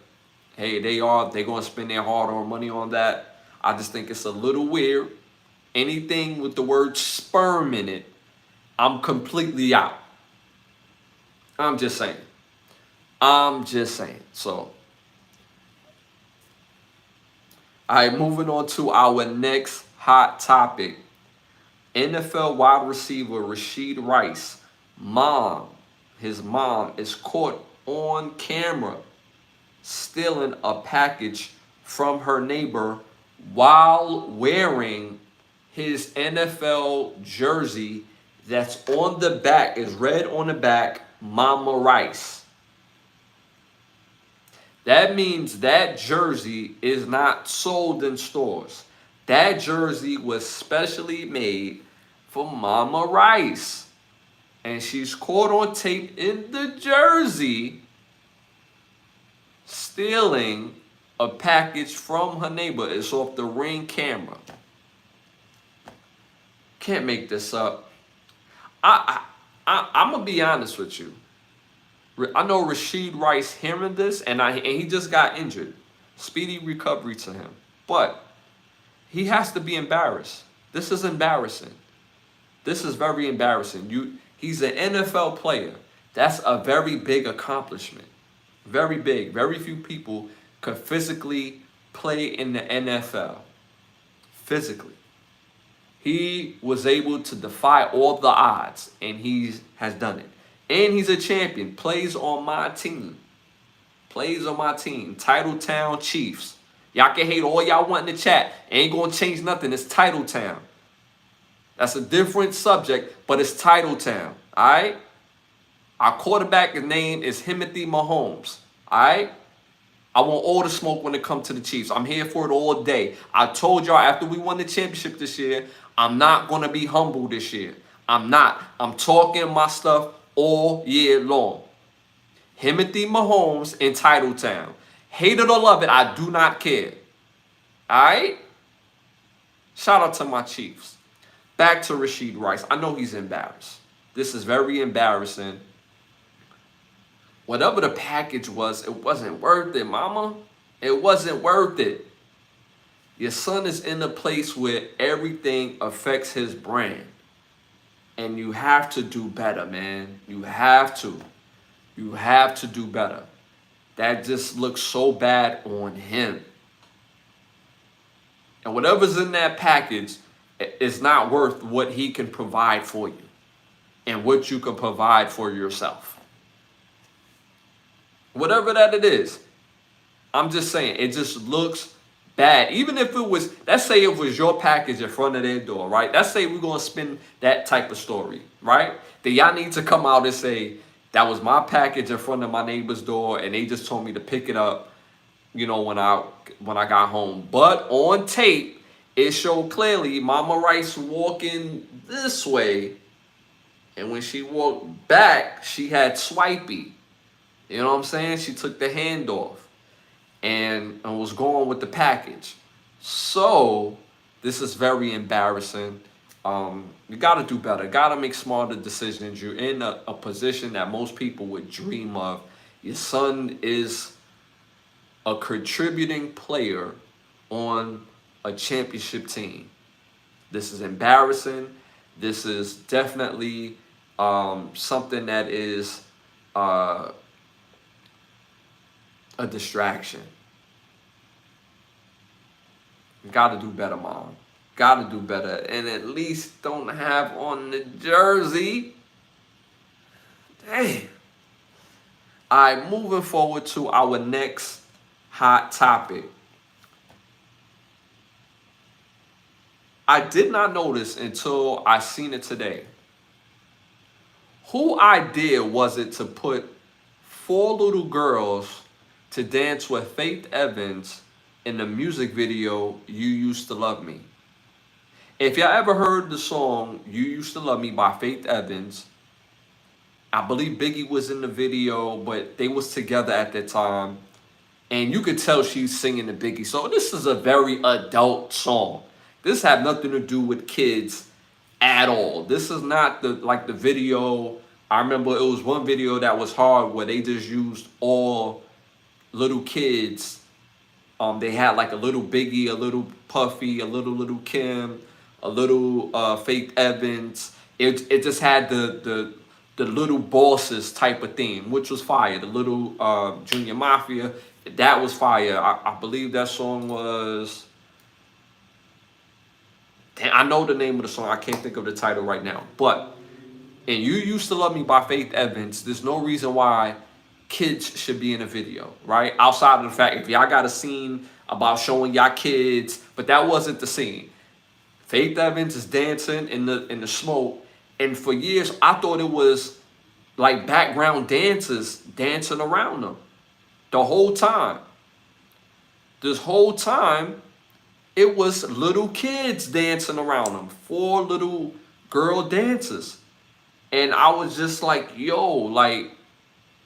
hey, they're gonna spend their hard-earned money on that. I just think it's a little weird. Anything with the word sperm in it, I'm completely out. I'm just saying. I'm just saying. So, all right, moving on to our next hot topic. NFL wide receiver Rashid Rice, his mom is caught on camera stealing a package from her neighbor while wearing his NFL jersey that's on the back, is red on the back, Mama Rice. That means that jersey is not sold in stores. That jersey was specially made for Mama Rice. And she's caught on tape in the jersey stealing a package from her neighbor. It's off the Ring camera. Can't make this up. I'm gonna be honest with you. I know Rashid Rice hearing this, and he just got injured. Speedy recovery to him. But he has to be embarrassed. This is embarrassing. This is very embarrassing. He's an NFL player. That's a very big accomplishment. Very big. Very few people could physically play in the NFL. Physically. He was able to defy all the odds, and he has done it. And he's a champion. Plays on my team. Plays on my team. Titletown Chiefs. Y'all can hate all y'all want in the chat. Ain't gonna change nothing. It's Titletown. That's a different subject, but it's Titletown. Alright? Our quarterback name is Timothy Mahomes. Alright? I want all the smoke when it comes to the Chiefs. I'm here for it all day. I told y'all after we won the championship this year, I'm not going to be humble this year. I'm not. I'm talking my stuff all year long. Timothy Mahomes in Titletown. Hate it or love it, I do not care. Alright? Shout out to my Chiefs. Back to Rashid Rice. I know he's embarrassed. This is very embarrassing. Whatever the package was, it wasn't worth it, mama. It wasn't worth it. Your son is in a place where everything affects his brand. And you have to do better, man. You have to. You have to do better. That just looks so bad on him. And whatever's in that package is not worth what he can provide for you and what you can provide for yourself. Whatever that it is. I'm just saying, it just looks bad. Even if it was, let's say it was your package in front of their door, right? Let's say we're going to spin that type of story, right? Then y'all need to come out and say, that was my package in front of my neighbor's door and they just told me to pick it up, you know, when I got home. But on tape, it showed clearly Mama Rice walking this way. And when she walked back, she had swipey. You know what I'm saying? She took the hand off and was going with the package. So this is very embarrassing. You got to do better. Got to make smarter decisions. You're in a position that most people would dream of. Your son is a contributing player on a championship team. This is embarrassing. This is definitely something that is a distraction. You got to do better, Mom. Got to do better. And at least don't have on the jersey. Dang. All right, moving forward to our next hot topic. I did not notice until I seen it today. Who idea was it to put 4 little girls to dance with Faith Evans in the music video, You Used to Love Me? If y'all ever heard the song, You Used to Love Me by Faith Evans, I believe Biggie was in the video, but they was together at that time. And you could tell she's singing the Biggie. So this is a very adult song. This had nothing to do with kids at all. This is not like the video. I remember it was one video that was hard where they just used all little kids. They had like a little Biggie, a little Puffy, a little Kim, a little Faith Evans. It just had the little bosses type of theme, which was fire. The little Junior Mafia, that was fire. I believe that song was, I know the name of the song. I can't think of the title right now. But in You Used to Love Me by Faith Evans, there's no reason why kids should be in a video, right? Outside of the fact, if y'all got a scene about showing y'all kids, but that wasn't the scene. Faith Evans is dancing in the smoke, and for years I thought it was like background dancers dancing around them. The whole time. This whole time, it was little kids dancing around them. 4 little girl dancers. And I was just like, yo, like,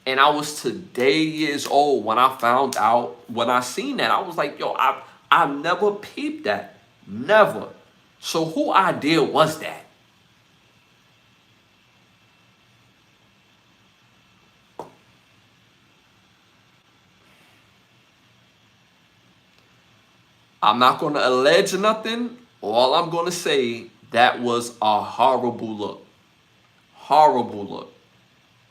and I was today years old when I found out, when I seen that. I was like, yo, I never peeped that. Never. So who idea was that? I'm not going to allege nothing. All I'm going to say, that was a horrible look. Horrible look.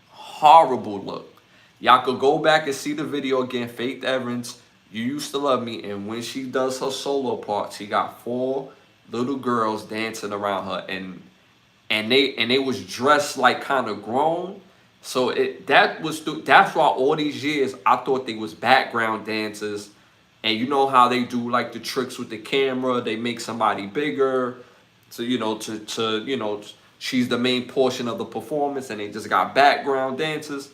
Horrible look. Y'all could go back and see the video again. Faith Evans, You Used to Love Me. And when she does her solo part, she got 4 little girls dancing around her. And they was dressed like kind of grown. So that's why all these years I thought they was background dancers. And you know how they do like the tricks with the camera. They make somebody bigger. So, she's the main portion of the performance. And they just got background dancers.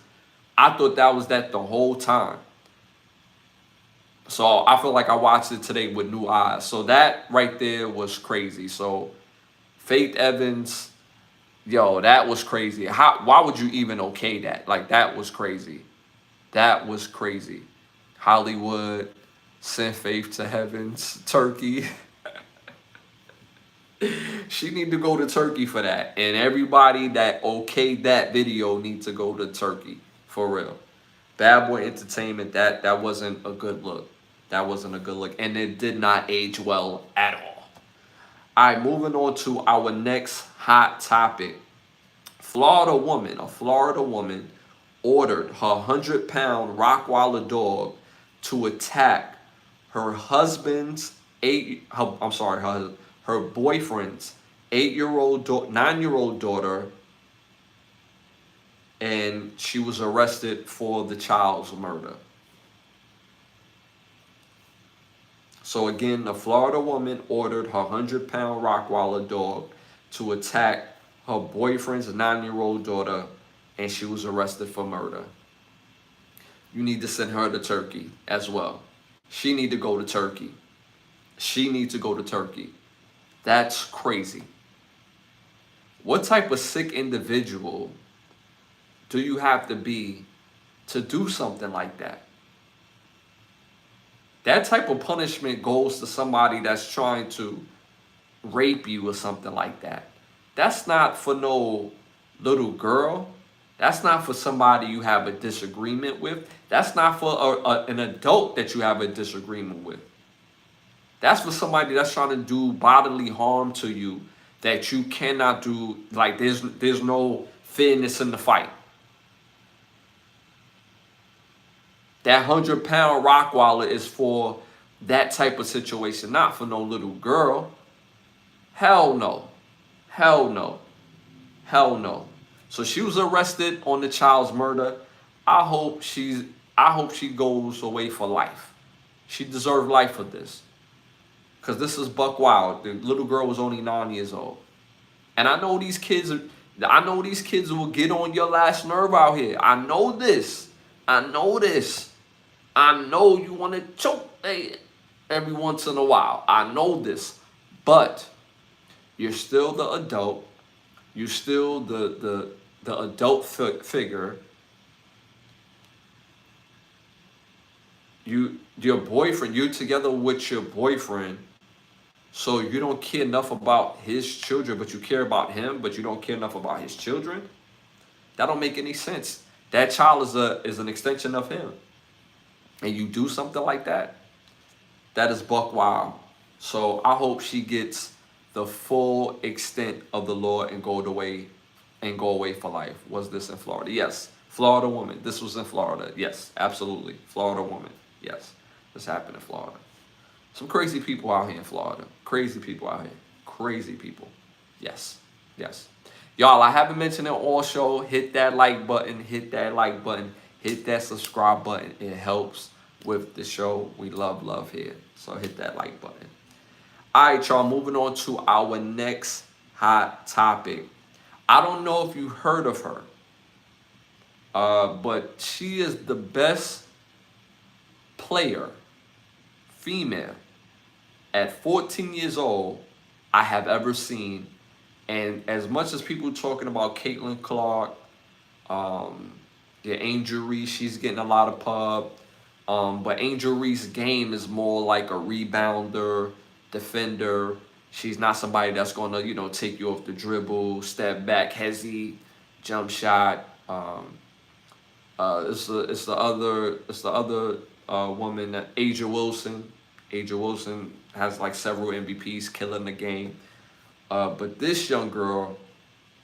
I thought that was that the whole time. So I feel like I watched it today with new eyes. So that right there was crazy. So Faith Evans, yo, that was crazy. Why would you even okay that? Like, that was crazy. That was crazy. Hollywood, send Faith to heavens, Turkey. She need to go to Turkey for that. And everybody that okayed that video needs to go to Turkey. For real. Bad Boy Entertainment, that wasn't a good look. That wasn't a good look. And it did not age well at all. All right, moving on to our next hot topic. A Florida woman ordered her 100-pound Rottweiler dog to attack her husband's her boyfriend's 9-year-old daughter, and she was arrested for the child's murder. So again, the Florida woman ordered her 100-pound Rottweiler dog to attack her boyfriend's 9-year-old daughter, and she was arrested for murder. You need to send her to Turkey as well. She need to go to Turkey. She needs to go to Turkey. That's crazy. What type of sick individual do you have to be to do something like that? That type of punishment goes to somebody that's trying to rape you or something like that. That's not for no little girl. That's not for somebody you have a disagreement with. That's not for an adult that you have a disagreement with. That's for somebody that's trying to do bodily harm to you that you cannot do. Like there's no fairness in the fight. That 100-pound Rottweiler is for that type of situation, not for no little girl. Hell no. Hell no. Hell no. So she was arrested on the child's murder. I hope she goes away for life. She deserved life for this. Because this is buck wild. The little girl was only 9 years old. And I know these kids will get on your last nerve out here. I know this. I know you want to choke every once in a while. I know this. But you're still the adult. You're still the adult figure. Your boyfriend, you're together with your boyfriend, so you don't care enough about his children, but you care about him, but you don't care enough about his children. That don't make any sense. That child is an extension of him. And you do something like that, that is buck wild. So I hope she gets the full extent of the law and go away for life. Was this in Florida? Yes. Florida woman. This was in Florida. Yes, absolutely. Florida woman. Yes. This happened in Florida. Some crazy people out here in Florida. Crazy people out here. Crazy people. Yes. Yes. Y'all, I haven't mentioned it all show. Hit that like button. Hit that like button. Hit that subscribe button. It helps with the show. We love here. So hit that like button. All right, y'all, moving on to our next hot topic. I don't know if you heard of her, but she is the best player, female, at 14 years old I have ever seen. And as much as people talking about Caitlin Clark, Angel Reese, she's getting a lot of pub. But Angel Reese's game is more like a rebounder, defender. She's not somebody that's going to, take you off the dribble, step back, hezzy, jump shot. It's the other woman, that Asia Wilson. Asia Wilson has like several MVPs, killing the game. But this young girl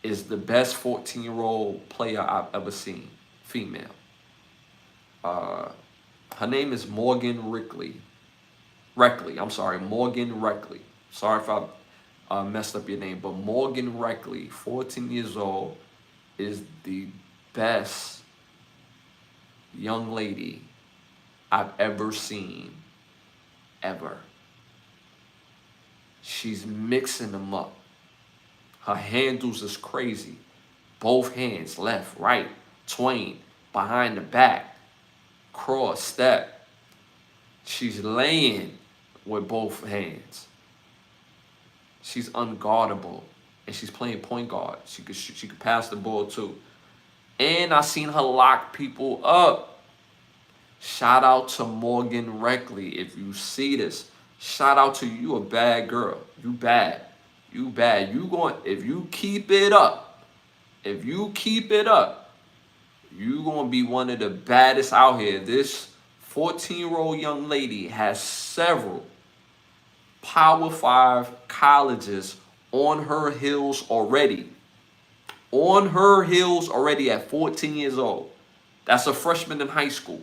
is the best 14-year-old player I've ever seen, female. Her name is Morgan Reckley. Morgan Reckley. Sorry if I messed up your name, but Morgan Reckley, 14 years old, is the best young lady I've ever seen, ever. She's mixing them up. Her handles is crazy. Both hands, left, right, twain, behind the back, cross, step. She's laying with both hands. She's unguardable, and she's playing point guard. She could pass the ball too. And I seen her lock people up. Shout out to Morgan Reckley. If you see this, shout out to you. You a bad girl. You bad. You bad. If you keep it up, you gonna be one of the baddest out here. This 14-year-old young lady has several Power 5 colleges on her heels already. on her heels already at 14 years old. That's a freshman in high school.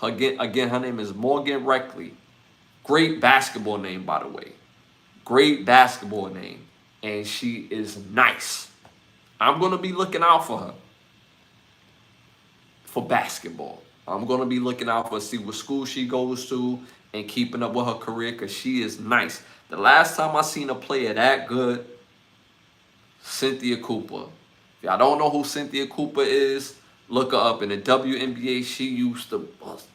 Again, her name is Morgan Reckley. Great basketball name, by the way. Great basketball name. And she is nice. I'm going to be looking out for her for basketball. I'm going to be looking out for see what school she goes to and keeping up with her career because she is nice. The last time I seen a player that good, Cynthia Cooper. If y'all don't know who Cynthia Cooper is, look her up. In the WNBA, she used to bust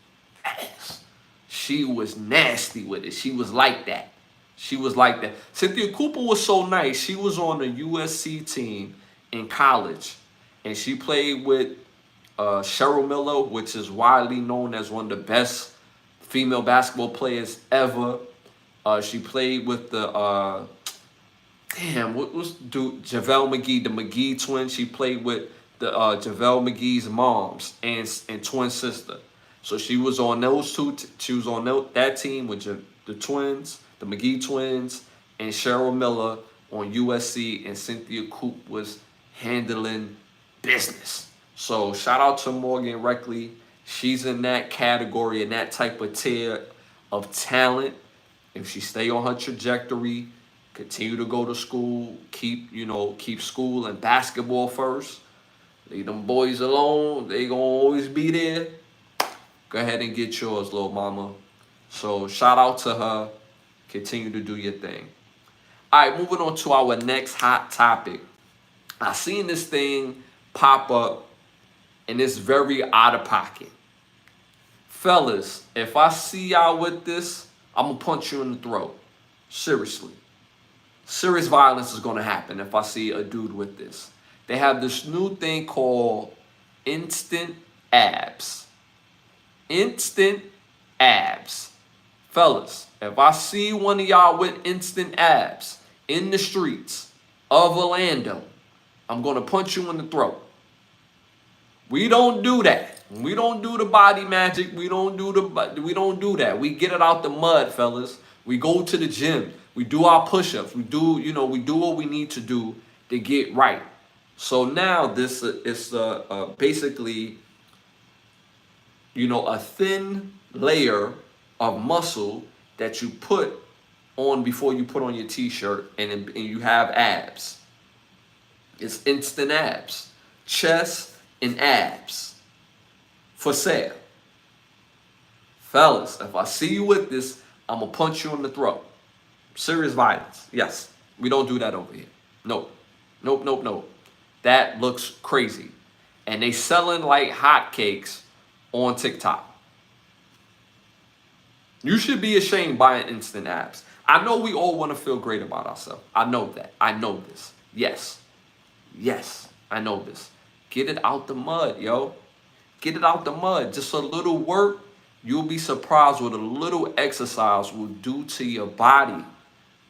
ass. She was nasty with it. She was like that. She was like that. Cynthia Cooper was so nice. She was on the USC team in college. And she played with Cheryl Miller, which is widely known as one of the best female basketball players ever. She played with the what was JaVale McGee, the McGee twins. She played with the JaVale McGee's moms and twin sister. So she was on those two. She was on that team with the twins, the McGee twins, and Cheryl Miller on USC. And Cynthia Coop was handling business. So shout out to Morgan Reckley. She's in that category, in that type of tier of talent. If she stay on her trajectory, continue to go to school, keep school and basketball first. Leave them boys alone. They gonna always be there. Go ahead and get yours, little mama. So shout out to her. Continue to do your thing. All right, moving on to our next hot topic. I seen this thing pop up, and it's very out of pocket. Fellas, if I see y'all with this, I'm going to punch you in the throat. Seriously. Serious violence is going to happen if I see a dude with this. They have this new thing called instant abs. Instant abs. Fellas, if I see one of y'all with instant abs in the streets of Orlando, I'm going to punch you in the throat. We don't do that. We don't do the body magic. We don't do that. We get it out the mud, fellas. We go to the gym. We do our push-ups. We do what we need to do to get right. So now this is basically, a thin layer of muscle that you put on before you put on your t-shirt, and you have abs. It's instant abs. Chest and abs. For sale. Fellas, if I see you with this, I'm going to punch you in the throat. Serious violence. Yes. We don't do that over here. Nope. That looks crazy. And they selling like hotcakes on TikTok. You should be ashamed buying instant abs. I know we all want to feel great about ourselves. I know that. I know this. Yes, I know this. Get it out the mud, yo. Get it out the mud. Just a little work. You'll be surprised what a little exercise will do to your body.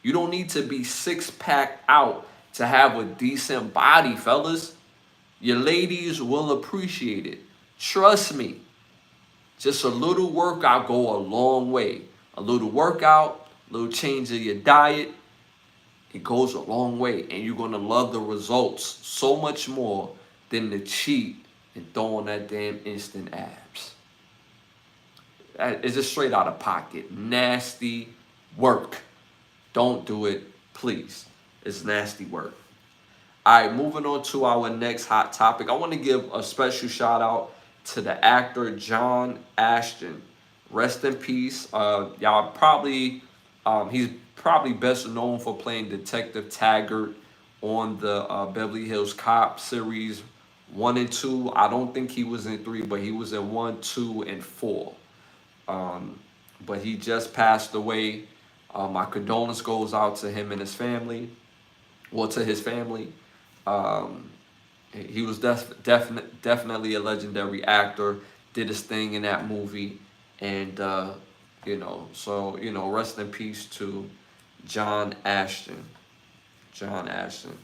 You don't need to be six-pack out to have a decent body, fellas. Your ladies will appreciate it. Trust me. Just a little workout go a long way. A little workout, a little change of your diet, it goes a long way. And you're going to love the results so much more than the cheat and throwing that damn instant abs. It's just straight out of pocket. Nasty work. Don't do it, please. It's nasty work. All right, moving on to our next hot topic. I want to give a special shout out to the actor John Ashton. Rest in peace. Y'all probably, he's probably best known for playing Detective Taggart on the Beverly Hills Cop series 1 and 2. I don't think he was in 3, but he was in 1, 2, and 4. But he just passed away. My condolence goes out to him and his family. Well, to his family. He was definitely a legendary actor. Did his thing in that movie. And, rest in peace to John Ashton. John Ashton.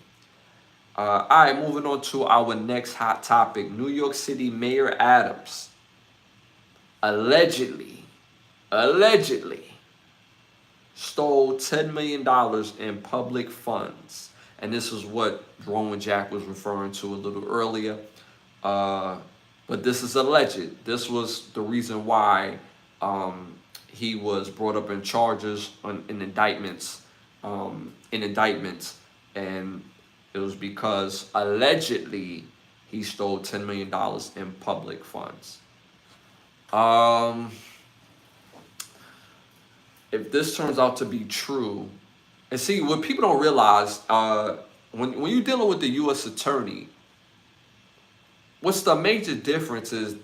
All right, moving on to our next hot topic. New York City Mayor Adams allegedly stole $10 million in public funds. And this is what Rowan Jack was referring to a little earlier. But this is alleged. This was the reason why he was brought up in charges in indictments, and it was because allegedly he stole $10 million in public funds. If this turns out to be true, and see, what people don't realize, when you're dealing with the U.S. attorney, what's the major difference is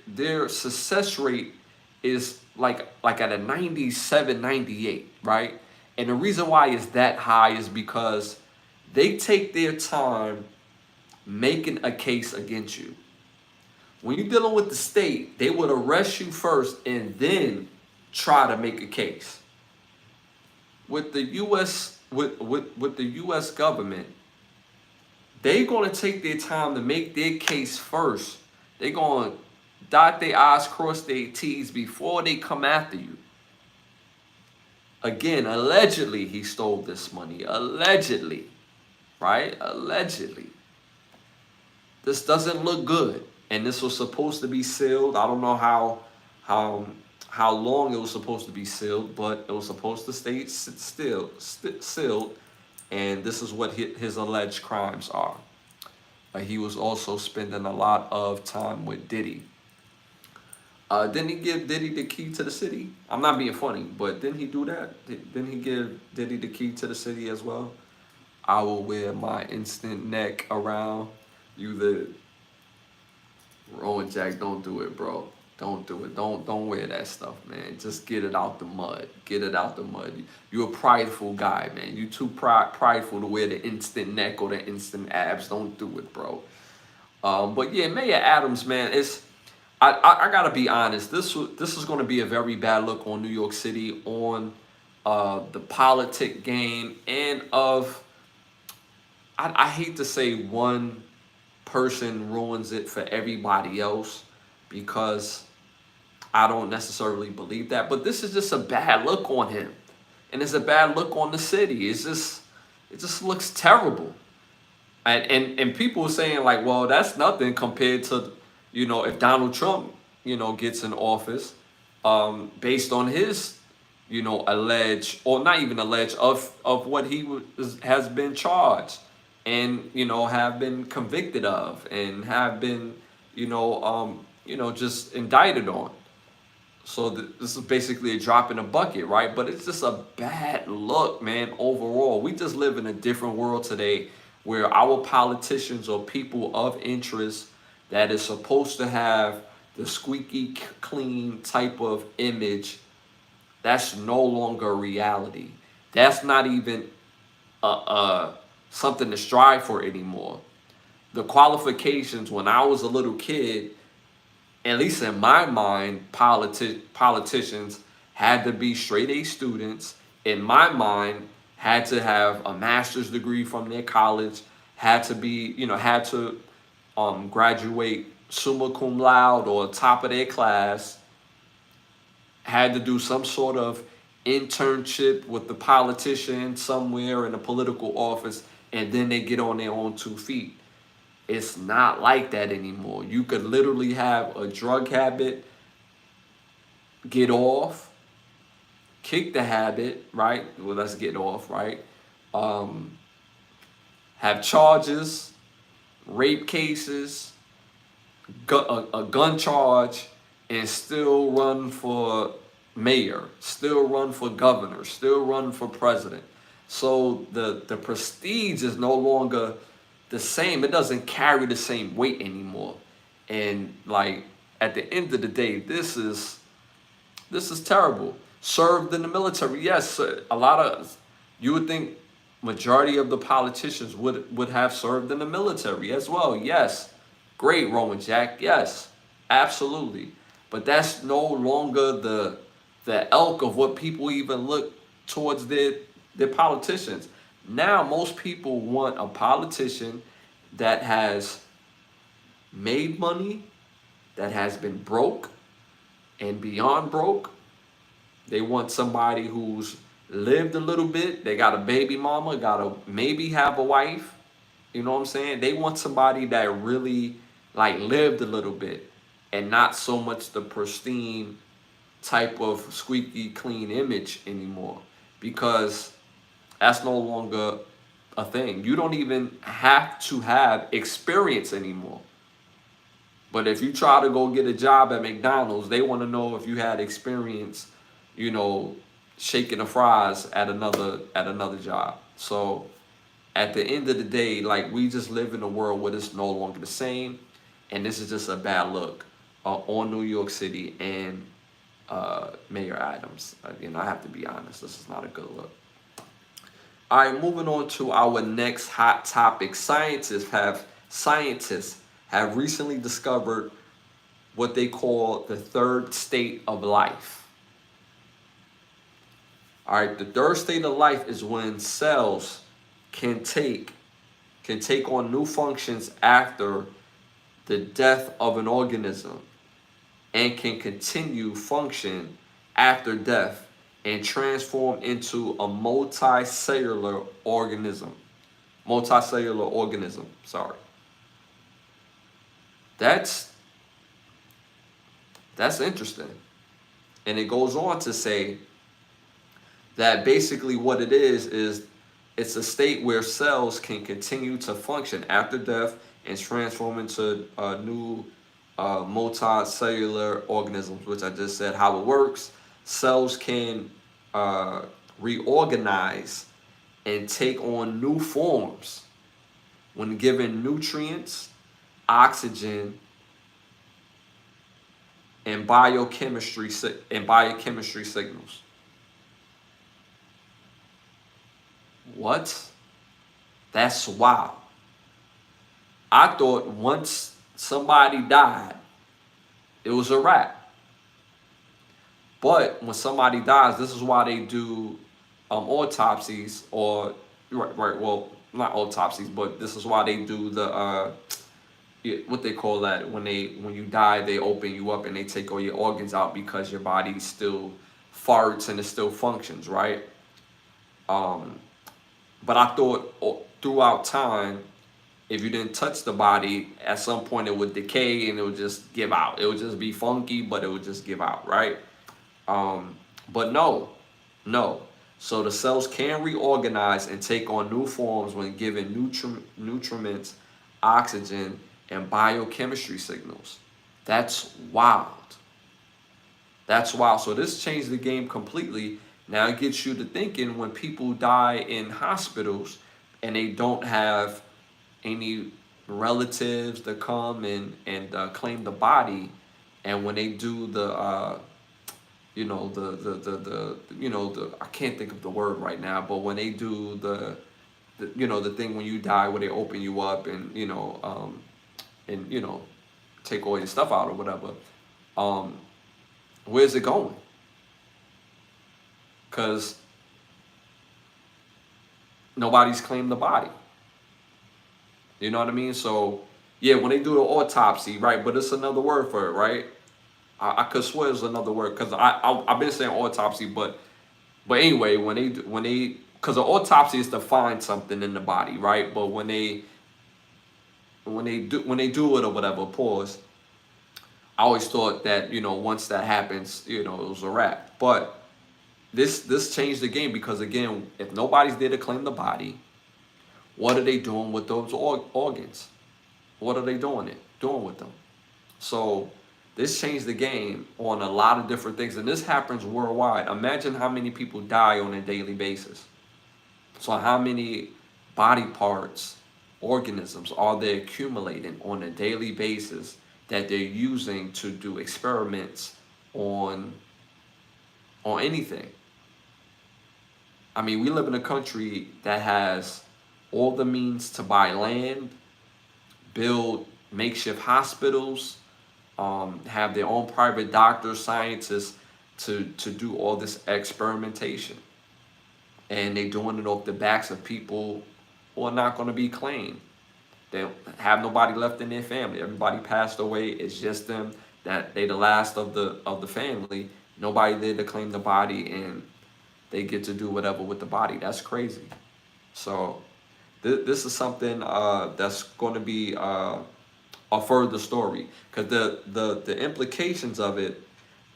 their success rate is like at a 97, 98, right? And the reason why it's that high is because they take their time making a case against you. When you're dealing with the state, they would arrest you first and then try to make a case. With the U.S. with the U.S. government, they're going to take their time to make their case first. They're going to dot their I's, cross their T's before they come after you. Again, allegedly he stole this money. Allegedly, right? Allegedly. This doesn't look good. And this was supposed to be sealed. I don't know how long it was supposed to be sealed, but it was supposed to stay sealed. And this is what his alleged crimes are. He was also spending a lot of time with Diddy. Didn't he give Diddy the key to the city? I'm not being funny, but didn't he do that? Didn't he give Diddy the key to the city as well? I will wear my instant neck around you. The Rowan Jack, don't do it, bro. Don't do it. Don't wear that stuff, man. Just get it out the mud. Get it out the mud. You're a prideful guy, man. You too prideful to wear the instant neck or the instant abs. Don't do it, bro. But yeah, Mayor Adams, man, I gotta be honest. This is going to be a very bad look on New York City, on the politic game, and I hate to say one person ruins it for everybody else, because I don't necessarily believe that. But this is just a bad look on him, and it's a bad look on the city. It just looks terrible. And people are saying like, well, that's nothing compared to, if Donald Trump, gets in office, based on his, alleged, or not even alleged, of what he has been charged and, have been convicted of and have been, just indicted on. So this is basically a drop in a bucket, right? But it's just a bad look, man, overall. We just live in a different world today where our politicians or people of interest that is supposed to have the squeaky clean type of image, that's no longer reality. That's not even something to strive for anymore. The qualifications when I was a little kid, at least in my mind, politicians had to be straight A students. In my mind, had to have a master's degree from their college, had to be, had to graduate summa cum laude or top of their class, had to do some sort of internship with the politician somewhere in a political office, and then they get on their own 2 feet. It's not like that anymore. You could literally have a drug habit, get off, kick the habit, right? Well, let's get off, right? Have charges, rape cases, a gun charge, and still run for mayor, still run for governor, still run for president. So the prestige is no longer the same. It doesn't carry the same weight anymore. And like at the end of the day, this is terrible. Served in the military, yes. A lot of, you would think majority of the politicians would have served in the military as well. Yes, great, Rowan Jack. Yes, absolutely. But that's no longer the elk of what people even look towards their politicians. Now, most people want a politician that has made money, that has been broke and beyond broke. They want somebody who's lived a little bit. They got a baby mama, got to maybe have a wife. You know what I'm saying? They want somebody that really like lived a little bit and not so much the pristine type of squeaky clean image anymore, because that's no longer a thing. You don't even have to have experience anymore. But if you try to go get a job at McDonald's, they want to know if you had experience, you know, shaking the fries at another job. So at the end of the day, like, we just live in a world where it's no longer the same, and this is just a bad look on New York City and Mayor Adams. You know, I have to be honest, this is not a good look. All right, moving on to our next hot topic. Scientists have recently discovered what they call the third state of life. All right, the third state of life is when cells can take on new functions after the death of an organism, and can continue function after death and transform into a multicellular organism. Sorry. That's interesting. And it goes on to say that basically what it is it's a state where cells can continue to function after death and transform into new multicellular organisms, which I just said how it works. Cells can reorganize and take on new forms when given nutrients, oxygen, and biochemistry signals. What? That's wild. I thought once somebody died, it was a wrap. But when somebody dies, this is why they do autopsies, or well, not autopsies, but this is why they do the what they call that, when you die, they open you up and they take all your organs out, because your body still farts and it still functions, right? But I thought throughout time, if you didn't touch the body, at some point it would decay and it would just give out. It would just be funky, but it would just give out, right? But no. So the cells can reorganize and take on new forms when given nutrients, oxygen, and biochemistry signals. That's wild. So this changed the game completely. Now it gets you to thinking, when people die in hospitals and they don't have any relatives to come and claim the body, and when they do the I can't think of the word right now, but when they do the thing when you die, where they open you up and take all your stuff out or whatever, where's it going? Because nobody's claimed the body. You know what I mean? So yeah, when they do the autopsy, right? But it's another word for it, right? I could swear it's another word, because I've been saying autopsy, but anyway, when they because the autopsy is to find something in the body, right? But when they do it or whatever, pause. I always thought that once that happens, it was a wrap. But this changed the game, because again, if nobody's there to claim the body, what are they doing with those organs? What are they doing with them? So this changed the game on a lot of different things, and this happens worldwide. Imagine how many people die on a daily basis. So how many body parts, organisms are they accumulating on a daily basis that they're using to do experiments on anything? I mean, we live in a country that has all the means to buy land, build makeshift hospitals, have their own private doctors, scientists to do all this experimentation. And they're doing it off the backs of people who are not going to be claimed. They have nobody left in their family. Everybody passed away. It's just them, that they the last of the family. Nobody there to claim the body. And they get to do whatever with the body. That's crazy. So this is something that's going to be a further story, because the implications of it,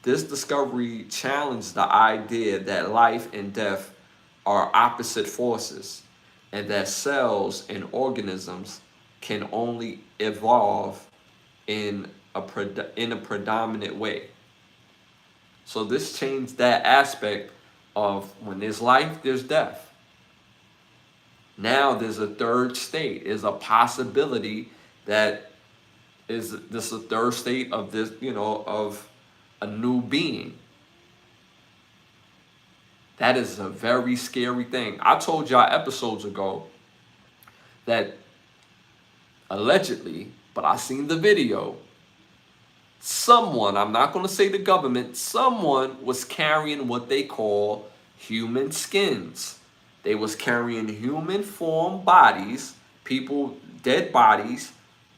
this discovery challenged the idea that life and death are opposite forces, and that cells and organisms can only evolve in a predominant way. So this changed that aspect of when there's life, there's death. Now there's a third state, is a possibility that is this a third state of this, of a new being. That is a very scary thing. I told y'all episodes ago that allegedly, but I seen the video, someone, I'm not going to say the government, someone was carrying what they call human skins. They was carrying human form bodies, people, dead bodies,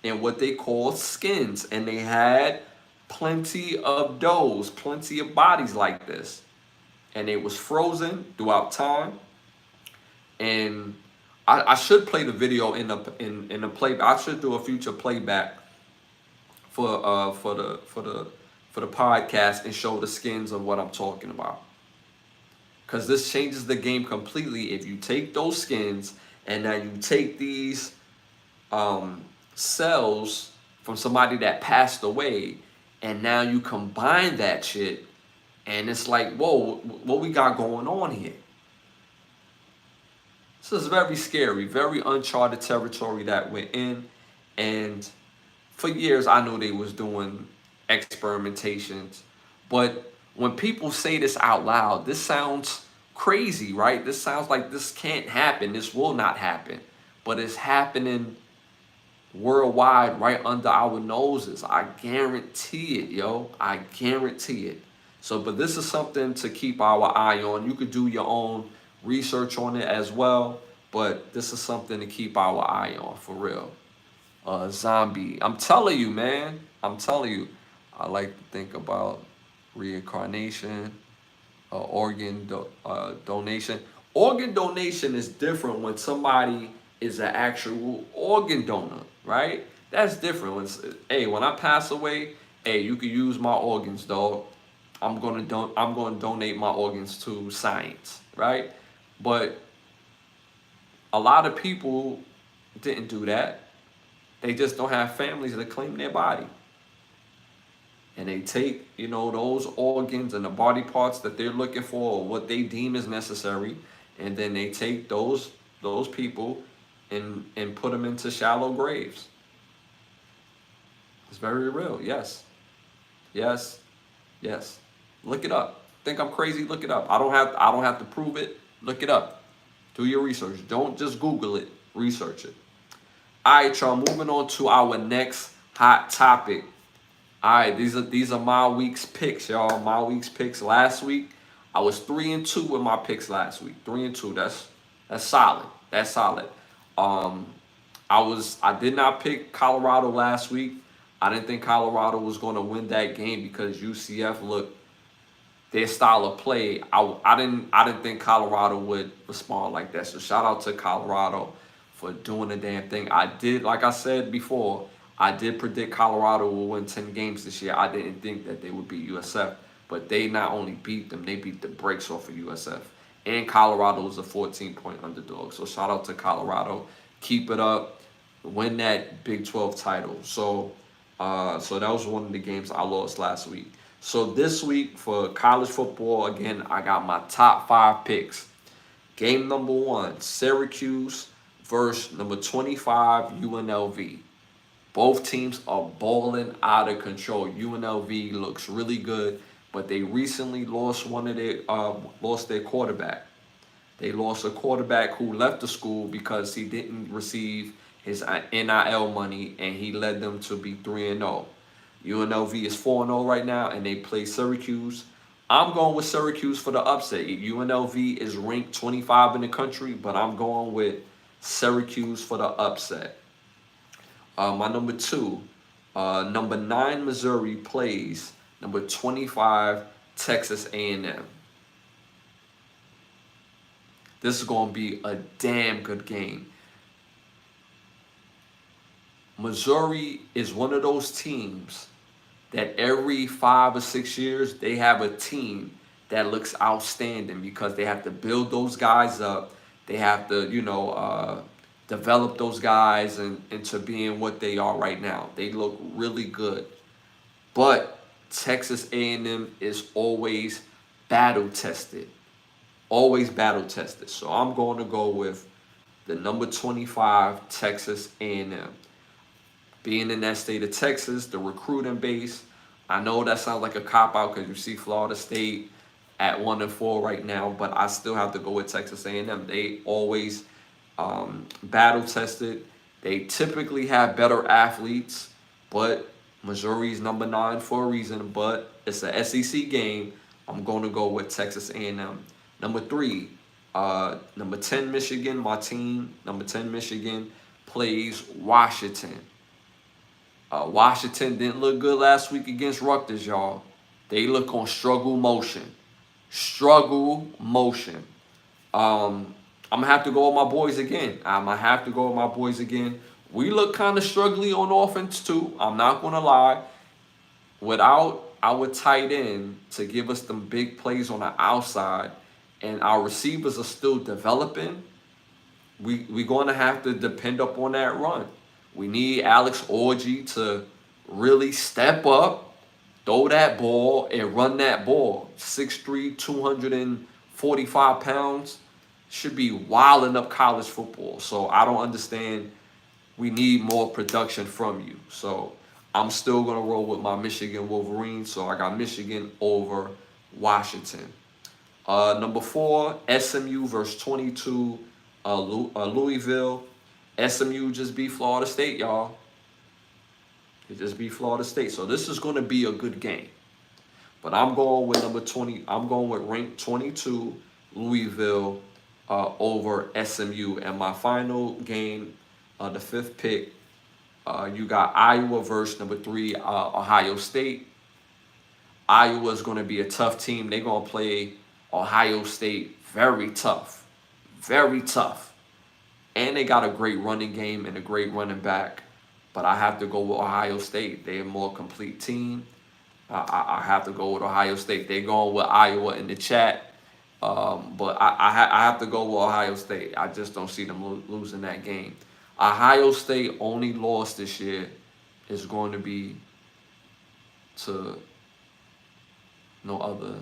and what they call skins. And they had plenty of those, plenty of bodies like this. And it was frozen throughout time. And I should play the video in the play. I should do a future playback for the podcast and show the skins of what I'm talking about. Because this changes the game completely if you take those skins and now you take these cells from somebody that passed away, and now you combine that shit, and it's like, whoa, what we got going on here? This is very scary, very uncharted territory that we're in. And for years, I knew they was doing experimentations. But when people say this out loud, this sounds crazy, right? This sounds like this can't happen. This will not happen. But it's happening worldwide right under our noses. I guarantee it, yo. I guarantee it. So, but this is something to keep our eye on. You could do your own research on it as well. But this is something to keep our eye on, for real. Zombie. I'm telling you, man. I'm telling you. I like to think about reincarnation, donation. Organ donation is different when somebody is an actual organ donor, right? That's different. When I pass away, hey, you can use my organs, dog. I'm gonna donate my organs to science, right? But a lot of people didn't do that. They just don't have families that claim their body. And they take, those organs and the body parts that they're looking for, or what they deem is necessary, and then they take those people and put them into shallow graves. It's very real. Yes. Yes. Yes. Look it up. Think I'm crazy? Look it up. I don't have to prove it. Look it up. Do your research. Don't just Google it. Research it. All right, y'all. Moving on to our next hot topic. All right, these are my week's picks, y'all. My week's picks last week. I was 3-2 with my picks last week. 3-2. That's solid. That's solid. I did not pick Colorado last week. I didn't think Colorado was going to win that game because UCF looked, their style of play. I didn't think Colorado would respond like that. So shout out to Colorado for doing the damn thing. I did, like I said before, I did predict Colorado will win 10 games this year. I didn't think that they would beat USF, but they not only beat them, they beat the brakes off of USF. And Colorado was a 14-point underdog. So shout out to Colorado. Keep it up. Win that Big 12 title. So that was one of the games I lost last week. So this week for college football, again, I got my top 5 picks. Game number 1, Syracuse versus number 25, UNLV. Both teams are balling out of control. UNLV looks really good, but they recently lost their quarterback. They lost a quarterback who left the school because he didn't receive his NIL money, and he led them to be 3-0. UNLV is 4-0 right now, and they play Syracuse. I'm going with Syracuse for the upset. UNLV is ranked 25 in the country, but I'm going with Syracuse for the upset. My number 2, number 9 Missouri plays number 25 Texas A&M. This is going to be a damn good game. Missouri is one of those teams that every 5 or 6 years they have a team that looks outstanding because they have to build those guys up. They have to, develop those guys into being what they are right now. They look really good. But Texas A&M is always battle tested. Always battle tested. So I'm going to go with the number 25 Texas A&M. Being in that state of Texas, the recruiting base, I know that sounds like a cop-out because you see Florida State at 1-4 right now, but I still have to go with Texas A&M. They always battle tested. They typically have better athletes, but Missouri's number 9 for a reason, but it's an SEC game. I'm going to go with Texas A&M. Number 3, number 10 Michigan, my team, number 10 Michigan plays Washington. Washington didn't look good last week against Rutgers, y'all. They look on struggle motion. Struggle motion. I'm going to have to go with my boys again. We look kind of struggly on offense, too. I'm not going to lie. Without our tight end to give us them big plays on the outside, and our receivers are still developing, we're going to have to depend up on that run. We need Alex Orji to really step up, throw that ball, and run that ball. 6'3", 245 pounds. Should be wilding up college football. So I don't understand. We need more production from you. So I'm still going to roll with my Michigan Wolverines. So I got Michigan over Washington. Number 4, SMU versus 22 Louisville. SMU just beat Florida State, y'all. It just beat Florida State. So this is going to be a good game. But I'm going with number 20. I'm going with ranked 22 Louisville over SMU. And my final game, the 5th pick, you got Iowa versus number 3 Ohio State. Iowa is going to be a tough team. They're going to play Ohio State very tough. Very tough. And they got a great running game and a great running back. But I have to go with Ohio State. They're a more complete team. I have to go with Ohio State. They're going with Iowa in the chat. But I have to go with Ohio State. I just don't see them losing that game. Ohio State only loss this year is going to be to no other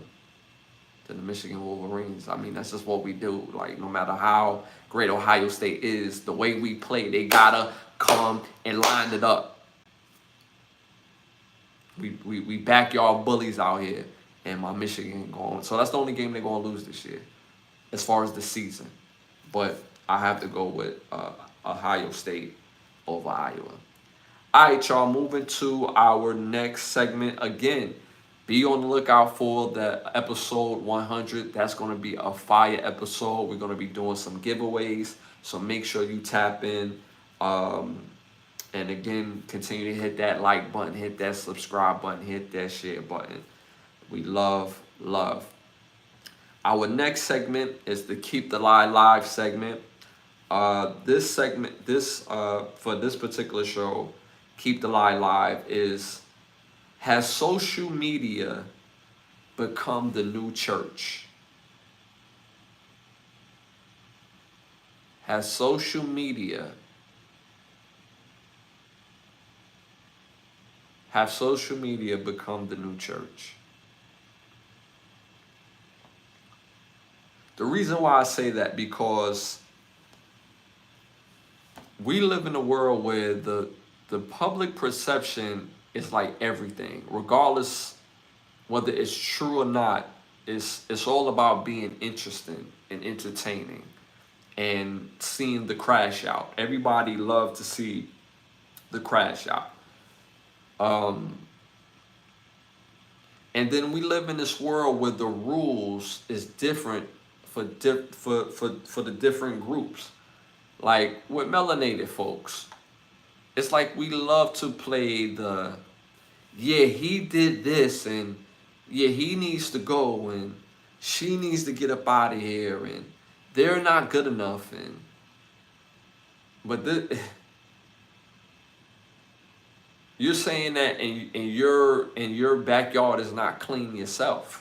than the Michigan Wolverines. I mean, that's just what we do. Like, no matter how great Ohio State is, the way we play, they gotta come and line it up. We backyard bullies out here, and my Michigan going. So that's the only game they're gonna lose this year, as far as the season. But I have to go with Ohio State over Iowa. All right, y'all. Moving to our next segment again. Be on the lookout for the episode 100. That's going to be a fire episode. We're going to be doing some giveaways. So make sure you tap in. And again, continue to hit that like button, hit that subscribe button, hit that share button. We love. Our next segment is the Keep the Lie Live segment. This segment, for this particular show, Keep the Lie Live is... Has social media become the new church? Has social media become the new church? The reason why I say that, because we live in a world where the public perception is like everything, regardless whether it's true or not. It's all about being interesting and entertaining and seeing the crash out. Everybody loves to see the crash out. And then we live in this world where the rules is different for the different groups. Like with melanated folks, it's like we love to play the, yeah, he did this, and yeah, he needs to go, and she needs to get up out of here, and they're not good enough, but you're saying that and your backyard is not clean yourself.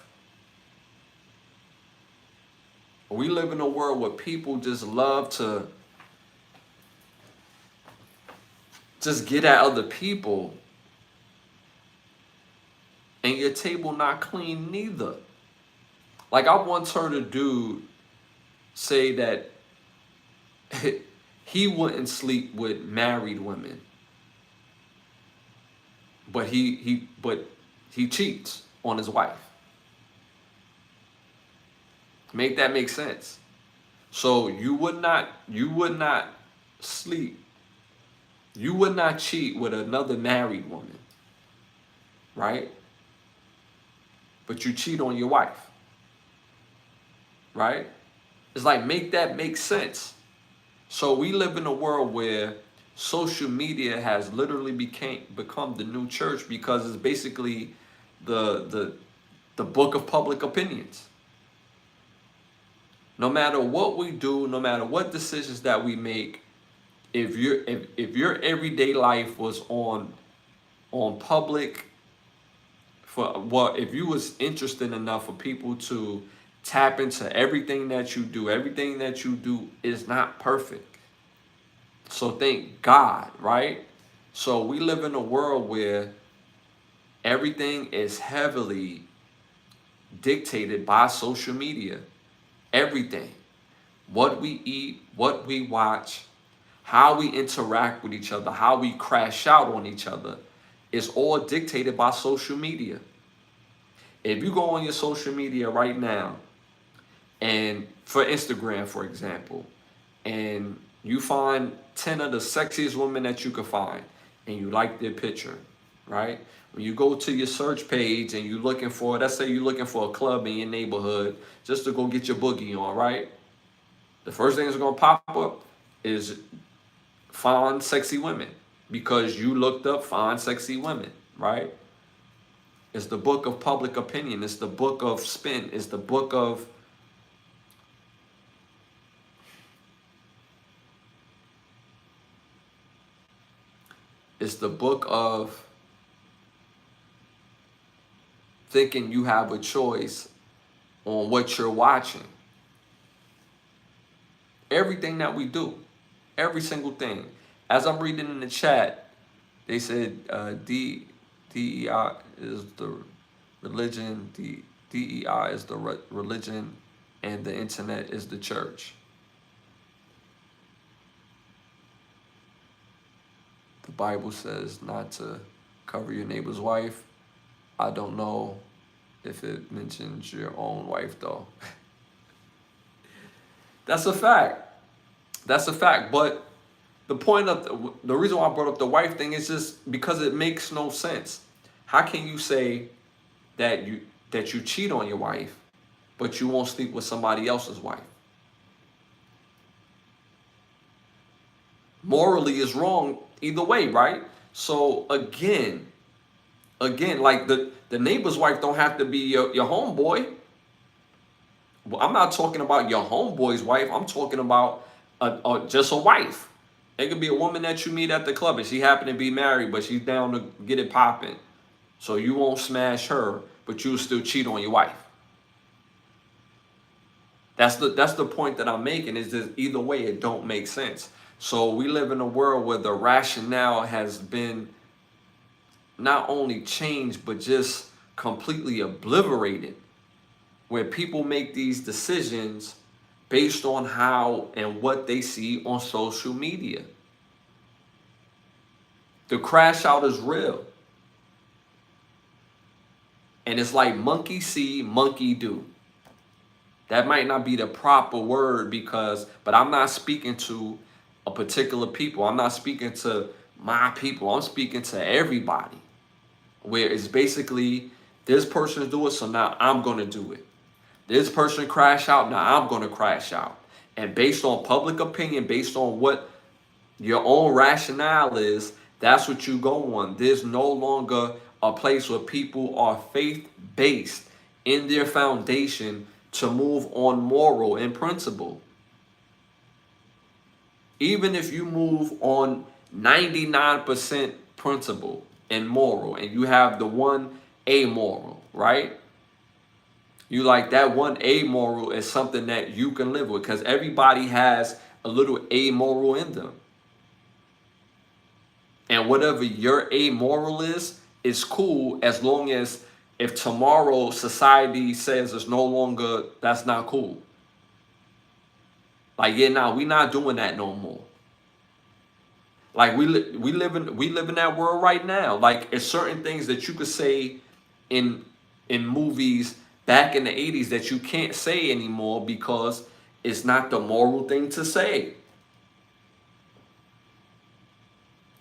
We live in a world where people just love to just get at other people, and your table not clean neither. Like, I once heard a dude say that he wouldn't sleep with married women, but he cheats on his wife. Make that make sense? So you would not sleep, you would not cheat with another married woman, right? But you cheat on your wife, right? It's like, make that make sense. So we live in a world where social media has literally become the new church, because it's basically the book of public opinions. No matter what we do, no matter what decisions that we make, if your everyday life was on public, if you was interested enough for people to tap into everything that you do is not perfect. So thank God, right? So we live in a world where everything is heavily dictated by social media. Everything. What we eat, what we watch, how we interact with each other, how we crash out on each other, is all dictated by social media. If you go on your social media right now, and for Instagram, for example, and you find 10 of the sexiest women that you could find, and you like their picture, right? When you go to your search page and you're looking for, let's say you're looking for a club in your neighborhood just to go get your boogie on, right? The first thing that's gonna pop up is fine, sexy women, because you looked up fine, sexy women, right? It's the book of public opinion. It's the book of spin. It's the book of thinking you have a choice on what you're watching. Everything that we do, every single thing. As I'm reading in the chat, they said DEI is the religion, DEI is the religion, and the internet is the church. The Bible says not to cover your neighbor's wife. I don't know if it mentions your own wife, though. That's a fact. That's a fact. But the point of the reason why I brought up the wife thing is just because it makes no sense. How can you say that you cheat on your wife, but you won't sleep with somebody else's wife? Morally is wrong either way, right? So again, like the neighbor's wife don't have to be your homeboy. Well, I'm not talking about your homeboy's wife. I'm talking about just a wife. It could be a woman that you meet at the club and she happen to be married, but she's down to get it popping. So you won't smash her, but you'll still cheat on your wife. That's the point that I'm making, is that either way it don't make sense. So we live in a world where the rationale has been not only changed, but just completely obliterated, where people make these decisions based on how and what they see on social media. The crash out is real. And it's like monkey see, monkey do. That might not be the proper word but I'm not speaking to a particular people. I'm not speaking to my people. I'm speaking to everybody. Where it's basically, this person do it, so now I'm going to do it. This person crash out, now I'm going to crash out. And based on public opinion, based on what your own rationale is, that's what you go on. There's no longer a place where people are faith-based in their foundation to move on moral and principle. Even if you move on 99% principle and moral, and you have the one amoral, right? You like that one amoral is something that you can live with, because everybody has a little amoral in them. And whatever your amoral is cool, as long as if tomorrow society says it's no longer, that's not cool. Like, yeah, nah, we not doing that no more. Like we live in that world right now. Like, it's certain things that you could say in movies back in the 80s that you can't say anymore because it's not the moral thing to say.